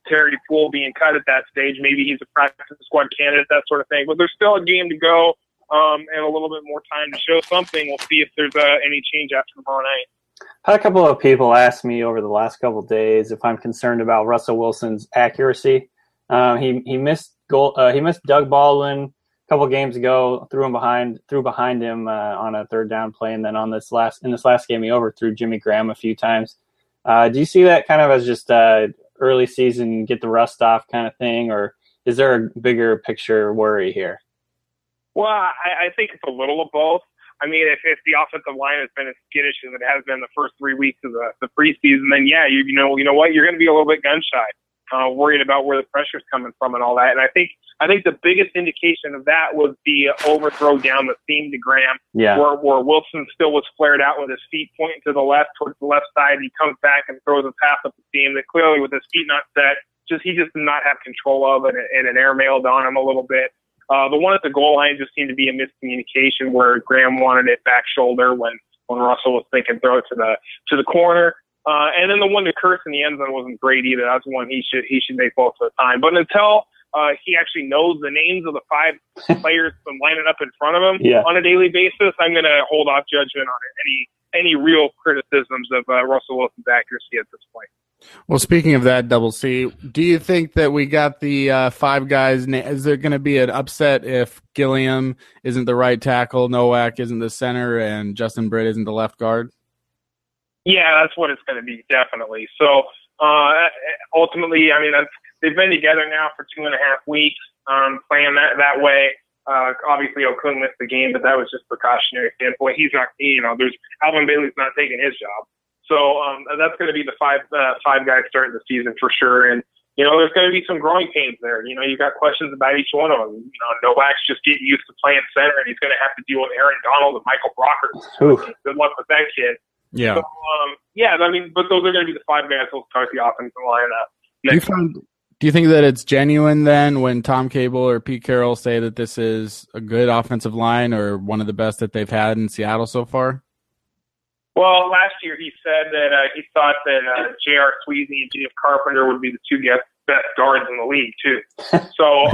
Terry Poole being cut at that stage. Maybe he's a practice squad candidate, that sort of thing. But there's still a game to go and a little bit more time to show something. We'll see if there's any change after tomorrow night. I had a couple of people ask me over the last couple of days if I'm concerned about Russell Wilson's accuracy. He missed Doug Baldwin a couple of games ago, threw behind him on a third down play, and then in this last game he overthrew Jimmy Graham a few times. Do you see that kind of as just early season, get the rust off kind of thing, or is there a bigger picture worry here? Well, I think it's a little of both. I mean, if the offensive line has been as skittish as it has been the first 3 weeks of the preseason, then yeah, you know what, you're going to be a little bit gun shy, worried about where the pressure's coming from and all that. And I think the biggest indication of that was the overthrow down the seam to Graham, where Wilson still was flared out with his feet pointing to the left towards the left side. He comes back and throws a pass up the seam that clearly with his feet not set, he just did not have control of it, and an airmailed on him a little bit. The one at the goal line just seemed to be a miscommunication where Graham wanted it back shoulder when Russell was thinking throw it to the corner. And then the one to Kurtz in the end zone wasn't great either. That's one he should make most of the time. But until he actually knows the names of the 5 players and line it up in front of him on a daily basis, I'm going to hold off judgment on any real criticisms of Russell Wilson's accuracy at this point. Well, speaking of that, Double C, do you think that we got the 5 guys? Is there going to be an upset if Gilliam isn't the right tackle, Nowak isn't the center, and Justin Britt isn't the left guard? Yeah, that's what it's going to be, definitely. So ultimately, I mean, they've been together now for 2.5 weeks, playing that way. Obviously, Okung missed the game, but that was just precautionary standpoint. He's not, there's Alvin Bailey's not taking his job. So that's going to be the five guys starting the season for sure. And, there's going to be some growing pains there. You've got questions about each one of them. Novak's just getting used to playing center, and he's going to have to deal with Aaron Donald and Michael Brockers. Good luck with that kid. Yeah. So, but those are going to be the 5 guys who'll start the offensive lineup. Do you think that it's genuine then when Tom Cable or Pete Carroll say that this is a good offensive line or one of the best that they've had in Seattle so far? Well, last year he said that he thought that J.R. Sweezy and Jeff Carpenter would be the 2 best guards in the league, too. So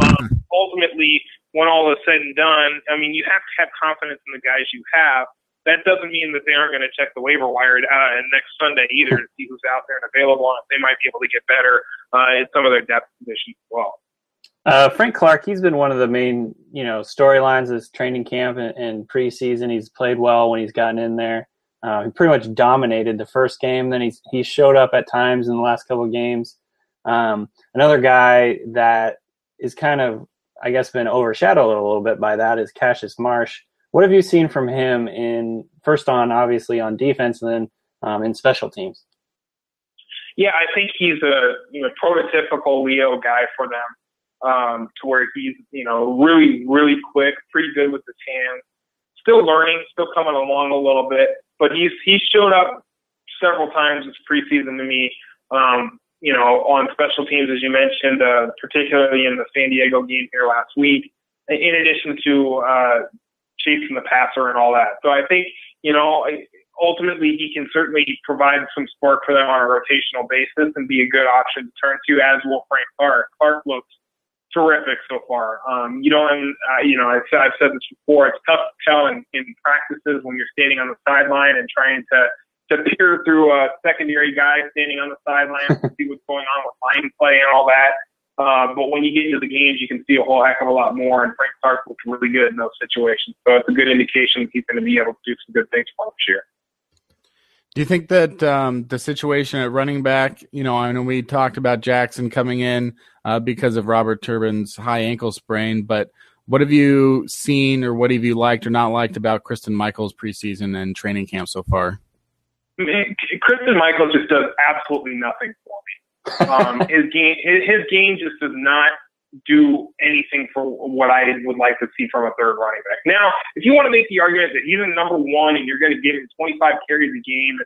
ultimately, when all is said and done, I mean, you have to have confidence in the guys you have. That doesn't mean that they aren't going to check the waiver wire next Sunday either to see who's out there and available, and they might be able to get better in some of their depth positions as well. Frank Clark, he's been one of the main, storylines of this training camp and preseason. He's played well when he's gotten in there. He pretty much dominated the first game. Then he showed up at times in the last couple of games. Another guy that is kind of, I guess, been overshadowed a little bit by that is Cassius Marsh. What have you seen from him obviously on defense, and then in special teams? Yeah, I think he's a prototypical Leo guy for them, to where he's really, really quick, pretty good with his hands, still learning, still coming along a little bit. But he's showed up several times this preseason to me on special teams, as you mentioned, particularly in the San Diego game here last week, in addition to chasing the passer and all that. So I think, ultimately he can certainly provide some spark for them on a rotational basis and be a good option to turn to, as will Frank Clark. Clark looks terrific so far. I've said this before. It's tough to tell in practices when you're standing on the sideline and trying to peer through a secondary guy standing on the sideline to see what's going on with line play and all that. But when you get into the games, you can see a whole heck of a lot more, and Frank Clark looks really good in those situations. So it's a good indication that he's going to be able to do some good things for him this year. Do you think that the situation at running back, I know we talked about Jackson coming in because of Robert Turbin's high ankle sprain, but what have you seen or what have you liked or not liked about Kristen Michaels' preseason and training camp so far? Kristen Michaels just does absolutely nothing for me. His game just does not do anything for what I would like to see from a third running back. Now, if you want to make the argument that he's a number one and you're going to give him 25 carries a game,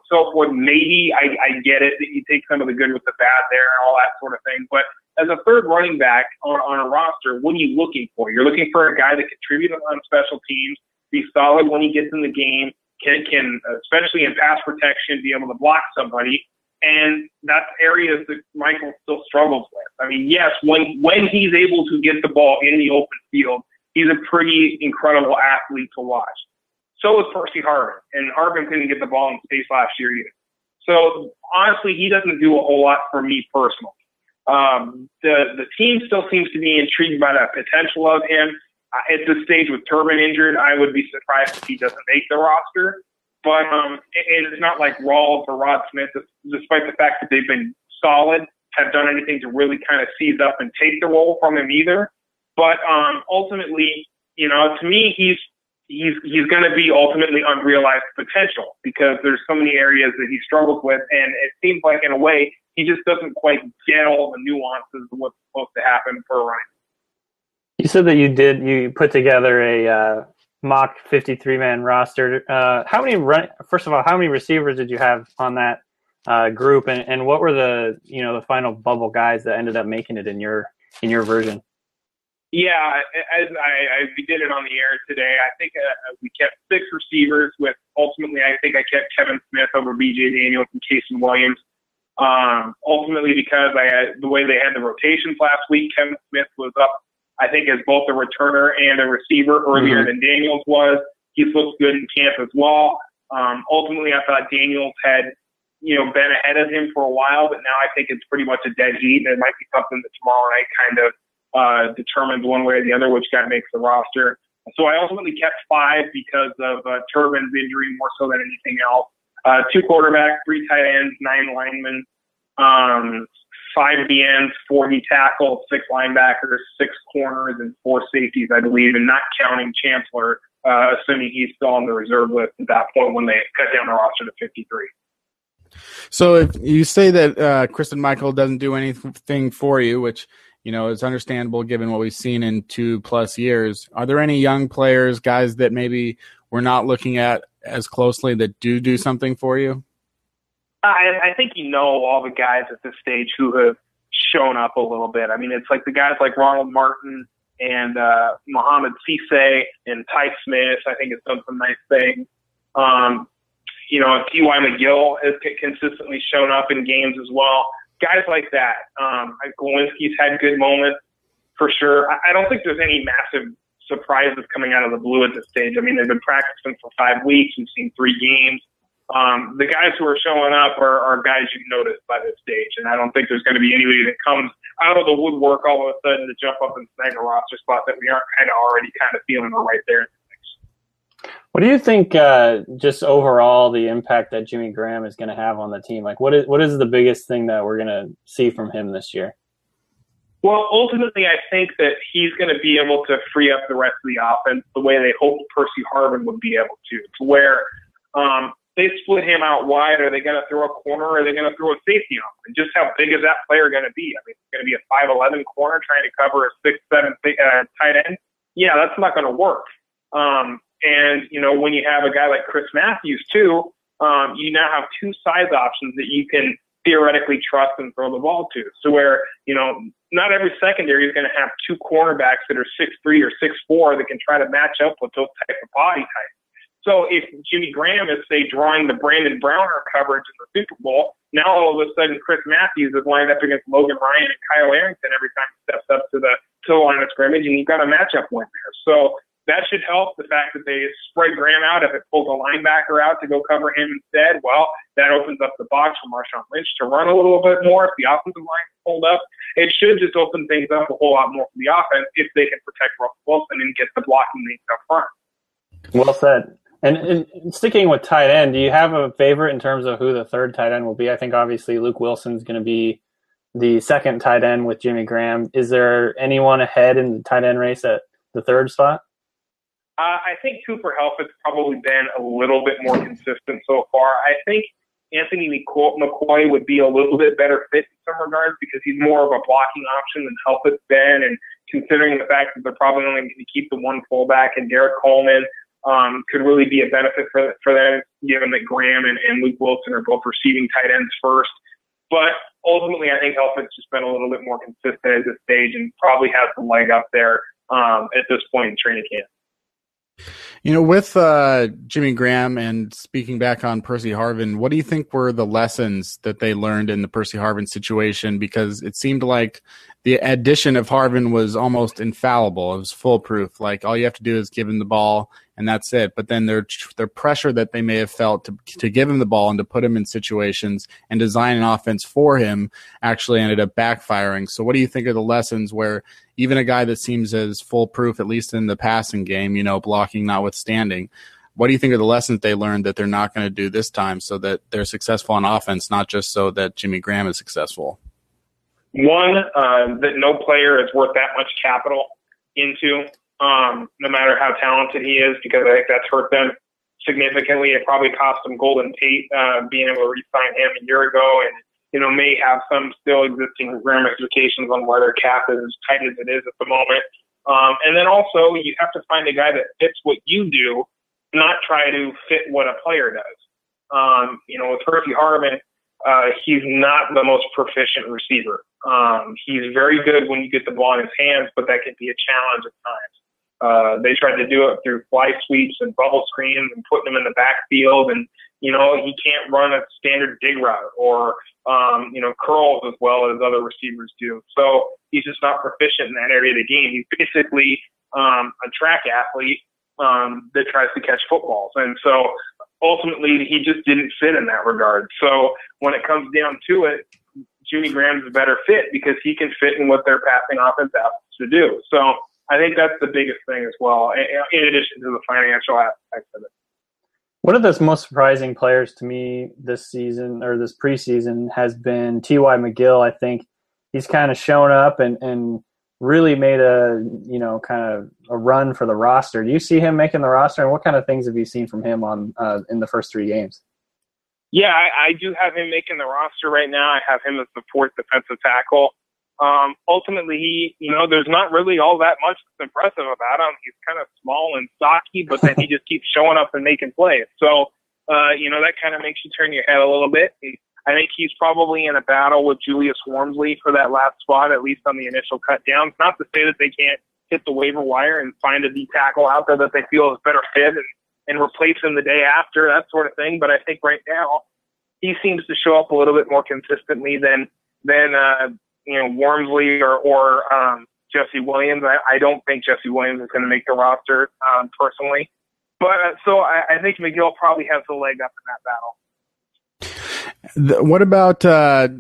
so forth, maybe I get it that you take some of the good with the bad there and all that sort of thing. But as a third running back on a roster, what are you looking for? You're looking for a guy that contributes on special teams, be solid when he gets in the game, can especially in pass protection, be able to block somebody. And that's areas that Michael still struggles with. I mean, yes, when he's able to get the ball in the open field, he's a pretty incredible athlete to watch. So is Percy Harvin, and Harvin couldn't get the ball in space last year either. So honestly, he doesn't do a whole lot for me personally. The team still seems to be intrigued by the potential of him. At this stage with Turbin injured, I would be surprised if he doesn't make the roster. But and it's not like Rawls or Rod Smith, despite the fact that they've been solid, have done anything to really kind of seize up and take the role from him either. But ultimately, to me, he's going to be ultimately unrealized potential because there's so many areas that he struggles with, and it seems like in a way he just doesn't quite get all the nuances of what's supposed to happen for a running. You said that you put together a mock 53-man roster. First of all, how many receivers did you have on that group, and what were the the final bubble guys that ended up making it in your version? Yeah, we did it on the air today. I think we kept 6 receivers. Ultimately, I think I kept Kevin Smith over B.J. Daniels and Casey Williams. Ultimately, because the way they had the rotations last week, Kevin Smith was up, I think, as both a returner and a receiver earlier than Daniels was. He's looked good in camp as well. Ultimately, I thought Daniels had, been ahead of him for a while, but now I think it's pretty much a dead heat. And it might be something that tomorrow night kind of determines one way or the other which guy makes the roster. So I ultimately kept 5 because of Turbin's injury more so than anything else. 2 quarterbacks, 3 tight ends, 9 linemen, 5 DNs, 4 D tackles, 6 linebackers, 6 corners, and 4 safeties, I believe, and not counting Chancellor, assuming he's still on the reserve list at that point when they cut down the roster to 53. So if you say that Kristen Michael doesn't do anything for you, which is understandable given what we've seen in 2+ years, are there any young players, guys that maybe we're not looking at as closely that do something for you? I think all the guys at this stage who have shown up a little bit. I mean, it's like the guys like Ronald Martin and Mohamed Cisse and Ty Smith, I think, has done some nice things. T.Y. McGill has consistently shown up in games as well. Guys like that. Glowinski's had good moments for sure. I don't think there's any massive surprises coming out of the blue at this stage. I mean, they've been practicing for 5 weeks. We've seen 3 games. The guys who are showing up are guys you've noticed by this stage, and I don't think there's going to be anybody that comes out of the woodwork all of a sudden to jump up and snag a roster spot that we aren't already feeling are right there. What do you think, just overall, the impact that Jimmy Graham is going to have on the team? Like, what is the biggest thing that we're going to see from him this year? Well, ultimately, I think that he's going to be able to free up the rest of the offense the way they hoped Percy Harvin would be able to where they split him out wide. Are they going to throw a corner or are they going to throw a safety on him? And just how big is that player going to be? I mean, it's going to be a 5'11" corner trying to cover a 6'7" tight end. Yeah, that's not going to work. And, when you have a guy like Chris Matthews, too, you now have 2 size options that you can theoretically trust and throw the ball to. So where, not every secondary is going to have two cornerbacks that are 6'3" or 6'4" that can try to match up with those types of body types. So if Jimmy Graham is, say, drawing the Brandon Browner coverage in the Super Bowl, now all of a sudden Chris Matthews is lined up against Logan Ryan and Kyle Arrington every time he steps up to the line of scrimmage, and you've got a matchup win there. So that should help. The fact that they spread Graham out, if it pulls a linebacker out to go cover him instead, well, that opens up the box for Marshawn Lynch to run a little bit more if the offensive line is pulled up. It should just open things up a whole lot more for the offense if they can protect Russell Wilson and get the blocking needs up front. Well said. And sticking with tight end, do you have a favorite in terms of who the third tight end will be? I think obviously Luke Wilson's going to be the second tight end with Jimmy Graham. Is there anyone ahead in the tight end race at the third spot? I think Cooper Helfet's probably been a little bit more consistent so far. I think Anthony McCoy would be a little bit better fit in some regards because he's more of a blocking option than Helfet's been, and considering the fact that they're probably only going to keep the one fullback and Derek Coleman, could really be a benefit for them, given that Graham and Luke Wilson are both receiving tight ends first. But ultimately, I think Helfet's just been a little bit more consistent at this stage and probably has the leg up there at this point in training camp. With Jimmy Graham and speaking back on Percy Harvin, what do you think were the lessons that they learned in the Percy Harvin situation? Because it seemed like the addition of Harvin was almost infallible. It was foolproof. Like all you have to do is give him the ball and that's it. But then their pressure that they may have felt to give him the ball and to put him in situations and design an offense for him actually ended up backfiring. So what do you think are the lessons where even a guy that seems as foolproof, at least in the passing game, blocking notwithstanding, what do you think are the lessons they learned that they're not going to do this time so that they're successful on offense, not just so that Jimmy Graham is successful? One, that no player is worth that much capital into, no matter how talented he is, because I think that's hurt them significantly. It probably cost them Golden Tate being able to re-sign him a year ago, and may have some still existing ramifications on why their cap is as tight as it is at the moment. And then also, you have to find a guy that fits what you do, not try to fit what a player does. With Percy Harvin, he's not the most proficient receiver. He's very good when you get the ball in his hands, but that can be a challenge at times. They tried to do it through fly sweeps and bubble screens and putting him in the backfield, and he can't run a standard dig route or curls as well as other receivers do. So he's just not proficient in that area of the game. He's basically a track athlete that tries to catch footballs, and so ultimately he just didn't fit in that regard. So when it comes down to it, Jimmy Graham's a better fit because he can fit in what their passing offense asks to do. So I think that's the biggest thing as well, in addition to the financial aspects of it. One of the most surprising players to me this season or this preseason has been T.Y. McGill. I think he's kind of shown up and really made a kind of a run for the roster. Do you see him making the roster, and what kind of things have you seen from him on in the first 3 games? Yeah, I do have him making the roster right now. I have him as the fourth defensive tackle. Ultimately, there's not really all that much that's impressive about him. He's kind of small and stocky, but then he just keeps showing up and making plays. So, that kind of makes you turn your head a little bit. I think he's probably in a battle with Julius Wormsley for that last spot, at least on the initial cut downs. Not to say that they can't hit the waiver wire and find a D tackle out there that they feel is better fit and replace him the day after, that sort of thing. But I think right now he seems to show up a little bit more consistently than Wormsley or Jesse Williams. I don't think Jesse Williams is going to make the roster personally. But so I think McGill probably has the leg up in that battle. What about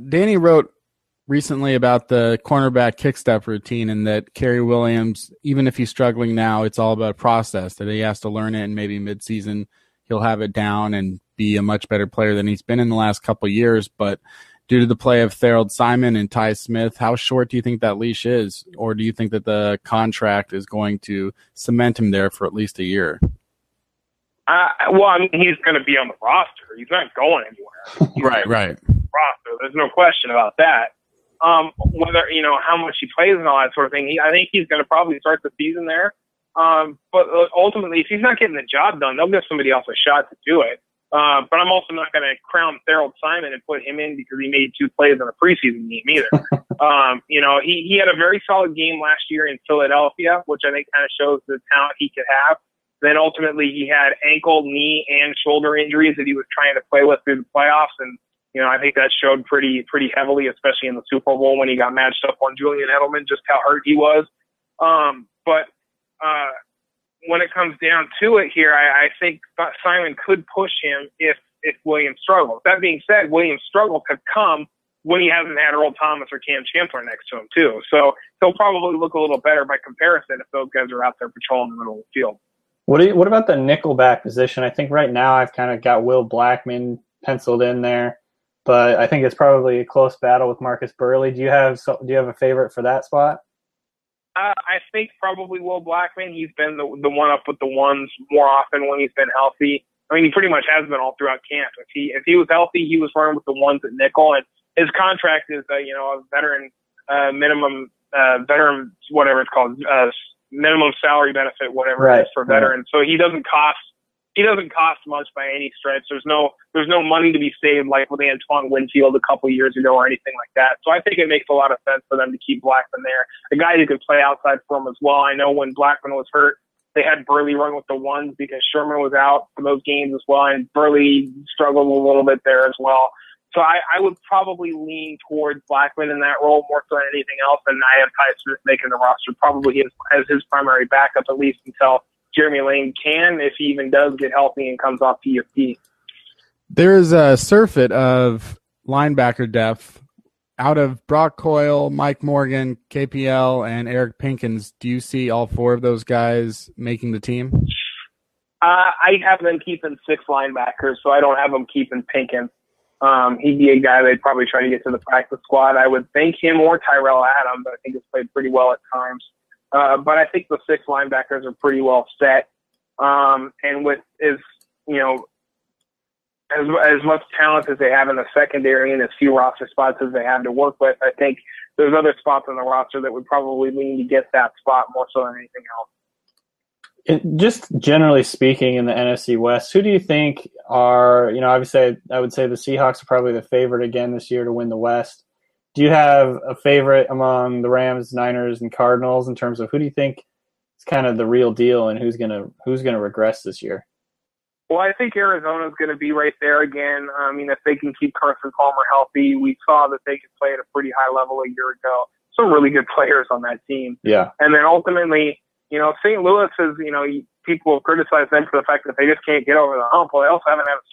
Danny wrote recently about the cornerback kick-step routine, and that Kerry Williams, even if he's struggling now, it's all about process, that he has to learn it, and maybe mid-season he'll have it down and be a much better player than he's been in the last couple of years. But due to the play of Tharold Simon and Ty Smith, how short do you think that leash is? Or do you think that the contract is going to cement him there for at least a year? He's going to be on the roster. He's not going anywhere. Right. Roster. There's no question about that. Whether, how much he plays and all that sort of thing, I think he's going to probably start the season there. But ultimately, if he's not getting the job done, they'll give somebody else a shot to do it. But I'm also not going to crown Harold Simon and put him in because he made 2 plays in a preseason game either. He had a very solid game last year in Philadelphia, which I think kind of shows the talent he could have. Then ultimately he had ankle, knee, and shoulder injuries that he was trying to play with through the playoffs. And, I think that showed pretty heavily, especially in the Super Bowl when he got matched up on Julian Edelman, just how hurt he was. But when it comes down to it here, I think Simon could push him if Williams struggles. That being said, Williams' struggle could come when he hasn't had Earl Thomas or Kam Chancellor next to him too. So he'll probably look a little better by comparison if those guys are out there patrolling the middle of the field. What about the nickelback position? I think right now I've kind of got Will Blackman penciled in there, but I think it's probably a close battle with Marcus Burley. Do you have a favorite for that spot? I think probably Will Blackman. He's been the one up with the ones more often when he's been healthy. I mean, he pretty much has been all throughout camp. If he was healthy, he was running with the ones at nickel, and his contract is a veteran minimum veteran whatever it's called minimum salary benefit whatever it is for veterans. So he doesn't cost much by any stretch. There's no money to be saved like with Antoine Winfield a couple years ago or anything like that. So I think it makes a lot of sense for them to keep Blackman there. A guy who could play outside for him as well. I know when Blackman was hurt, they had Burley run with the ones because Sherman was out for those games as well, and Burley struggled a little bit there as well. So I would probably lean towards Blackman in that role more so than anything else, and I have Ty Smith making the roster probably as his primary backup at least until Jeremy Lane can, if he even does get healthy and comes off PFT. There is a surfeit of linebacker depth out of Brock Coyle, Mike Morgan, KPL, and Eric Pinkins. Do you see all 4 of those guys making the team? I have them keeping 6 linebackers, so I don't have them keeping Pinkins. He'd be a guy they'd probably try to get to the practice squad. I would think him or Tyrell Adams. I think he's played pretty well at times. But I think the 6 linebackers are pretty well set. And with as much talent as they have in the secondary and as few roster spots as they have to work with, I think there's other spots on the roster that would probably lean to get that spot more so than anything else. Just generally speaking in the NFC West, who do you think are, obviously I would say the Seahawks are probably the favorite again this year to win the West. Do you have a favorite among the Rams, Niners, and Cardinals in terms of who do you think is kind of the real deal and who's gonna regress this year? Well, I think Arizona's going to be right there again. I mean, if they can keep Carson Palmer healthy, we saw that they could play at a pretty high level a year ago. Some really good players on that team. Yeah. And then ultimately, St. Louis is, people have criticized them for the fact that they just can't get over the hump. Well, they also haven't had a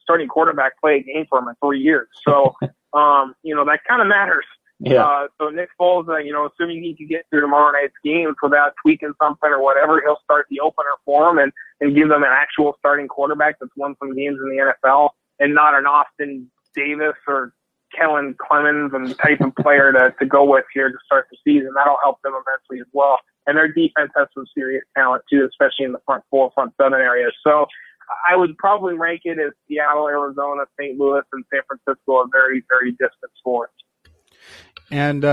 starting quarterback play a game for them in 3 years. So, that kind of matters. Yeah. So Nick Foles, assuming he can get through tomorrow night's games without tweaking something or whatever, he'll start the opener for them and give them an actual starting quarterback that's won some games in the NFL and not an Austin Davis or Kellen Clemens and type of player to go with here to start the season. That'll help them immensely as well. And their defense has some serious talent too, especially in the front 4, front 7 areas. So I would probably rank it as Seattle, Arizona, St. Louis, and San Francisco are very, very distant fourth. And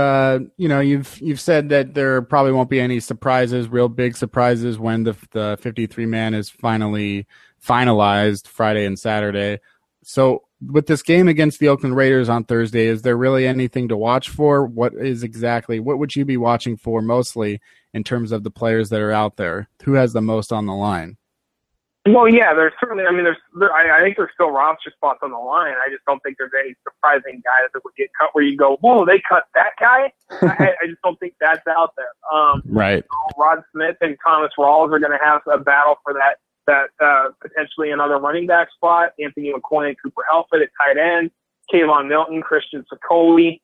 you've said that there probably won't be any surprises, real big surprises, when the 53-man is finally finalized Friday and Saturday. So with this game against the Oakland Raiders on Thursday, is there really anything to watch for? What would you be watching for mostly in terms of the players that are out there? Who has the most on the line? Well, yeah, there's certainly. I mean, I think there's still roster spots on the line. I just don't think there's any surprising guys that would get cut where you go, whoa, they cut that guy. I just don't think that's out there. Right. Rod Smith and Thomas Rawls are going to have a battle for that potentially another running back spot. Anthony McCoy and Cooper Helford at tight end. Kayvon Milton, Christian Sicoli,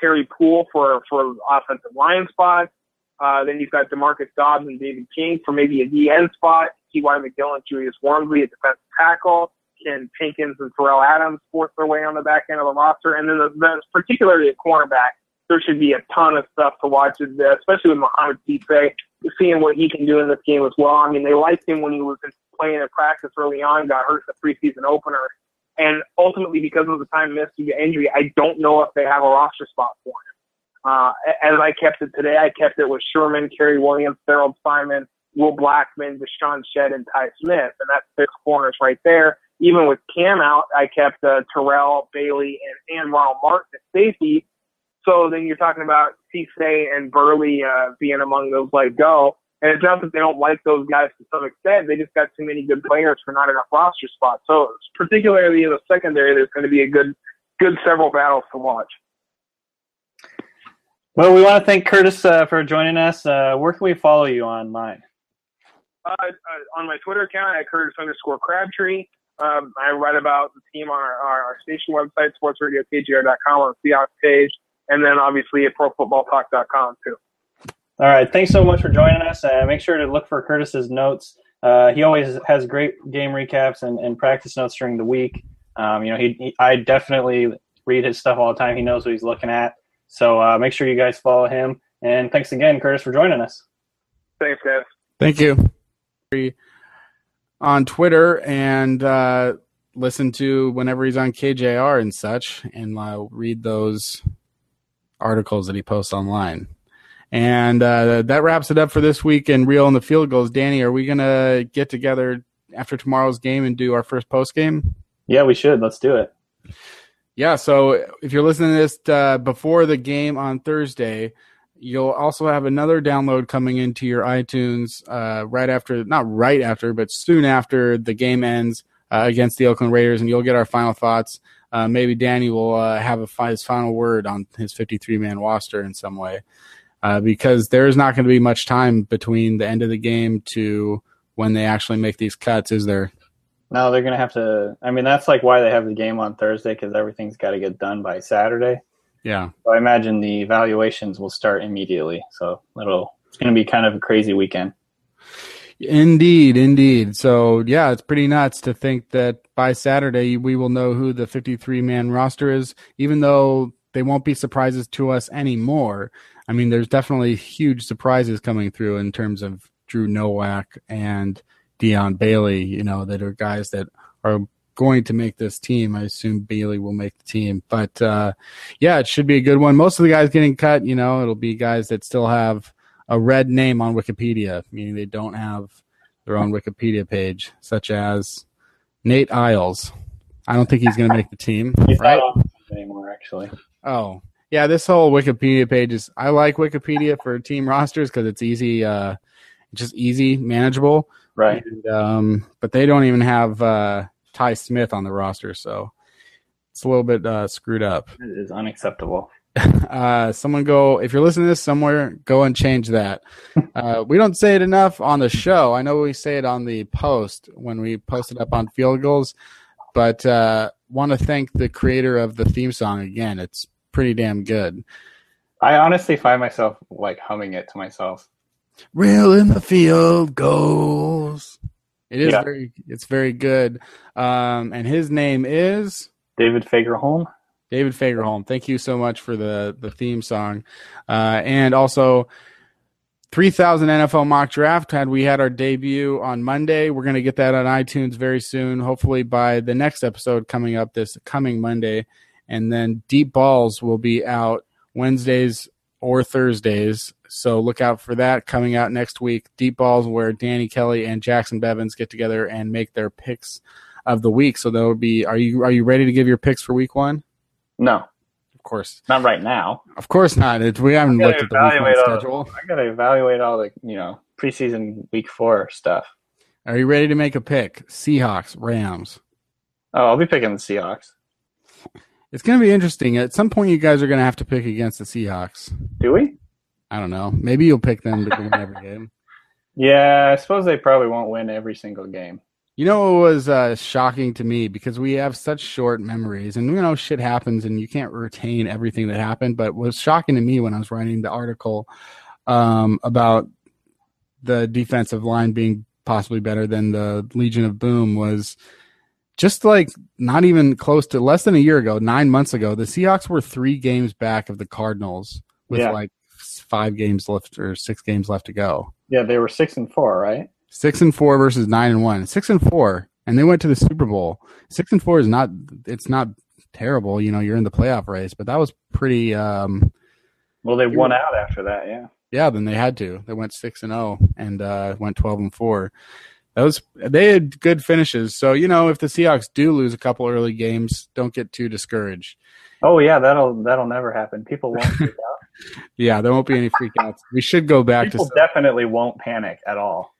Terry Poole for offensive line spots. Then you've got DeMarcus Dobbs and David King for maybe a DN spot. T.Y. McGill and Julius Wormsley at defensive tackle. Ken Pinkins and Terrell Adams force their way on the back end of the roster. And then particularly at cornerback, there should be a ton of stuff to watch, especially with Mohamed Sisse, seeing what he can do in this game as well. I mean, they liked him when he was playing in practice early on, got hurt in the preseason opener. And ultimately, because of the time missed due to injury, I don't know if they have a roster spot for him. As I kept it today, I kept it with Sherman, Kerry Williams, Harold Simon, Will Blackman, Deshaun Shedd, and Ty Smith. And that's 6 corners right there. even with Kam out, I kept Terrell, Bailey, and Ronald Martin at safety. So then you're talking about Cisse and Burley being among those let go. And it's not that they don't like those guys to some extent. They just got too many good players for not enough roster spots. So particularly in the secondary, there's going to be a good several battles to watch. Well, we want to thank Curtis for joining us. Where can we follow you online? On my Twitter account at Curtis_Crabtree. I write about the team on our station website, sportsradiokjr.com, on the Seahawks page, and then obviously at profootballtalk.com too. All right. Thanks so much for joining us. Make sure to look for Curtis's notes. He always has great game recaps and practice notes during the week. I definitely read his stuff all the time. He knows what he's looking at. So make sure you guys follow him. And thanks again, Curtis, for joining us. Thanks, guys. Thank you. On Twitter and listen to whenever he's on KJR and such, and read those articles that he posts online. And that wraps it up for this week in Reel in the Field Goals. Danny, are we going to get together after tomorrow's game and do our first post game? Yeah, we should. Let's do it. Yeah, so if you're listening to this before the game on Thursday, you'll also have another download coming into your iTunes but soon after the game ends against the Oakland Raiders, and you'll get our final thoughts. Maybe Danny will have his final word on his 53-man roster in some way, because there's not going to be much time between the end of the game to when they actually make these cuts, is there? No, they're going to have to – I mean, that's like why they have the game on Thursday, because everything's got to get done by Saturday. Yeah. So I imagine the evaluations will start immediately. So it's going to be kind of a crazy weekend. Indeed. So, yeah, it's pretty nuts to think that by Saturday we will know who the 53-man roster is, even though they won't be surprises to us anymore. I mean, there's definitely huge surprises coming through in terms of Drew Nowak and Deion Bailey, that are guys that are going to make this team. I assume Bailey will make the team. But, it should be a good one. Most of the guys getting cut, it'll be guys that still have a red name on Wikipedia, meaning they don't have their own Wikipedia page, such as Nate Isles. I don't think he's going to make the team. He's right? not on anymore, actually. Oh, yeah, this whole Wikipedia page is – I like Wikipedia for team rosters because it's easy, just easy, manageable. Right. And, but they don't even have Ty Smith on the roster, so it's a little bit screwed up. It is unacceptable. If you're listening to this somewhere, go and change that. We don't say it enough on the show. I know we say it on the post when we post it up on Field Goals, but want to thank the creator of the theme song again. It's pretty damn good. I honestly find myself humming it to myself. Reel in the Field Goals. It is it's very good. And his name is David Fagerholm. David Fagerholm. Thank you so much for the theme song. And also 3000 NFL mock draft. We had our debut on Monday. We're going to get that on iTunes very soon, hopefully by the next episode coming up this coming Monday. And then Deep Balls will be out Wednesdays or Thursdays. So look out for that coming out next week. Deep Balls, where Danny Kelly and Jackson Bevins get together and make their picks of the week. So that would be. Are you ready to give your picks for week 1? No, of course not right now. Of course not. We haven't looked at the week 1 schedule. I got to evaluate all the preseason week 4 stuff. Are you ready to make a pick? Seahawks, Rams. Oh, I'll be picking the Seahawks. It's going to be interesting. At some point, you guys are going to have to pick against the Seahawks. Do we? I don't know. Maybe you'll pick them to win every game. Yeah, I suppose they probably won't win every single game. You know what was shocking to me, because we have such short memories, and shit happens and you can't retain everything that happened, but what was shocking to me when I was writing the article about the defensive line being possibly better than the Legion of Boom was just not even close to less than a year ago, 9 months ago, the Seahawks were 3 games back of the Cardinals with 5 games left or 6 games left to go. Yeah, they were 6-4, right? 6-4 versus 9-1. 6-4, and they went to the Super Bowl. 6-4 is not. It's not terrible. You're in the playoff race, but that was pretty. Well, they won out after that. Yeah. Yeah. Then they had to. They went 6-0 and went 12-4. They had good finishes. So, if the Seahawks do lose a couple early games, don't get too discouraged. Oh yeah, that'll never happen. People won't freak out. Yeah, there won't be any freakouts. We should go back People definitely won't panic at all.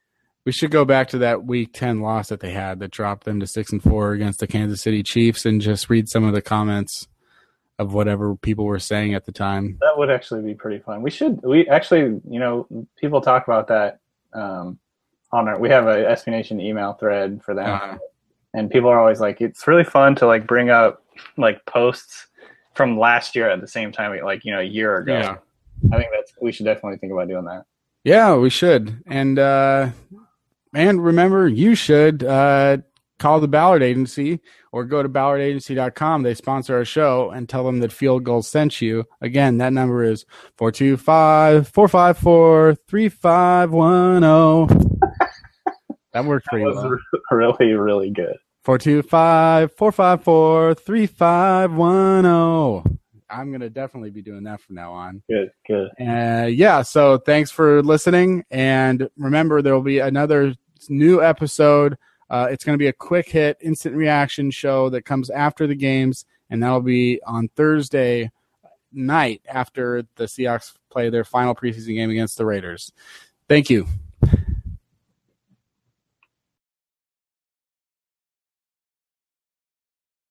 We should go back to that Week 10 loss that they had that dropped them to 6-4 against the Kansas City Chiefs and just read some of the comments of whatever people were saying at the time. That would actually be pretty fun. We actually, people talk about that we have a SB Nation email thread for them. And people are always like, it's really fun to like bring up like posts from last year at the same time, like, a year ago. Yeah. I think we should definitely think about doing that. Yeah, we should. And remember, you should call the Ballard Agency or go to ballardagency.com. They sponsor our show, and tell them that Field Goal sent you. Again, that number is 425-454-3510. That worked pretty well. That was really, really good. 425-454-3510. I'm going to definitely be doing that from now on. Good. So thanks for listening. And remember, there will be another new episode. It's going to be a quick hit, instant reaction show that comes after the games, and that'll be on Thursday night after the Seahawks play their final preseason game against the Raiders. Thank you.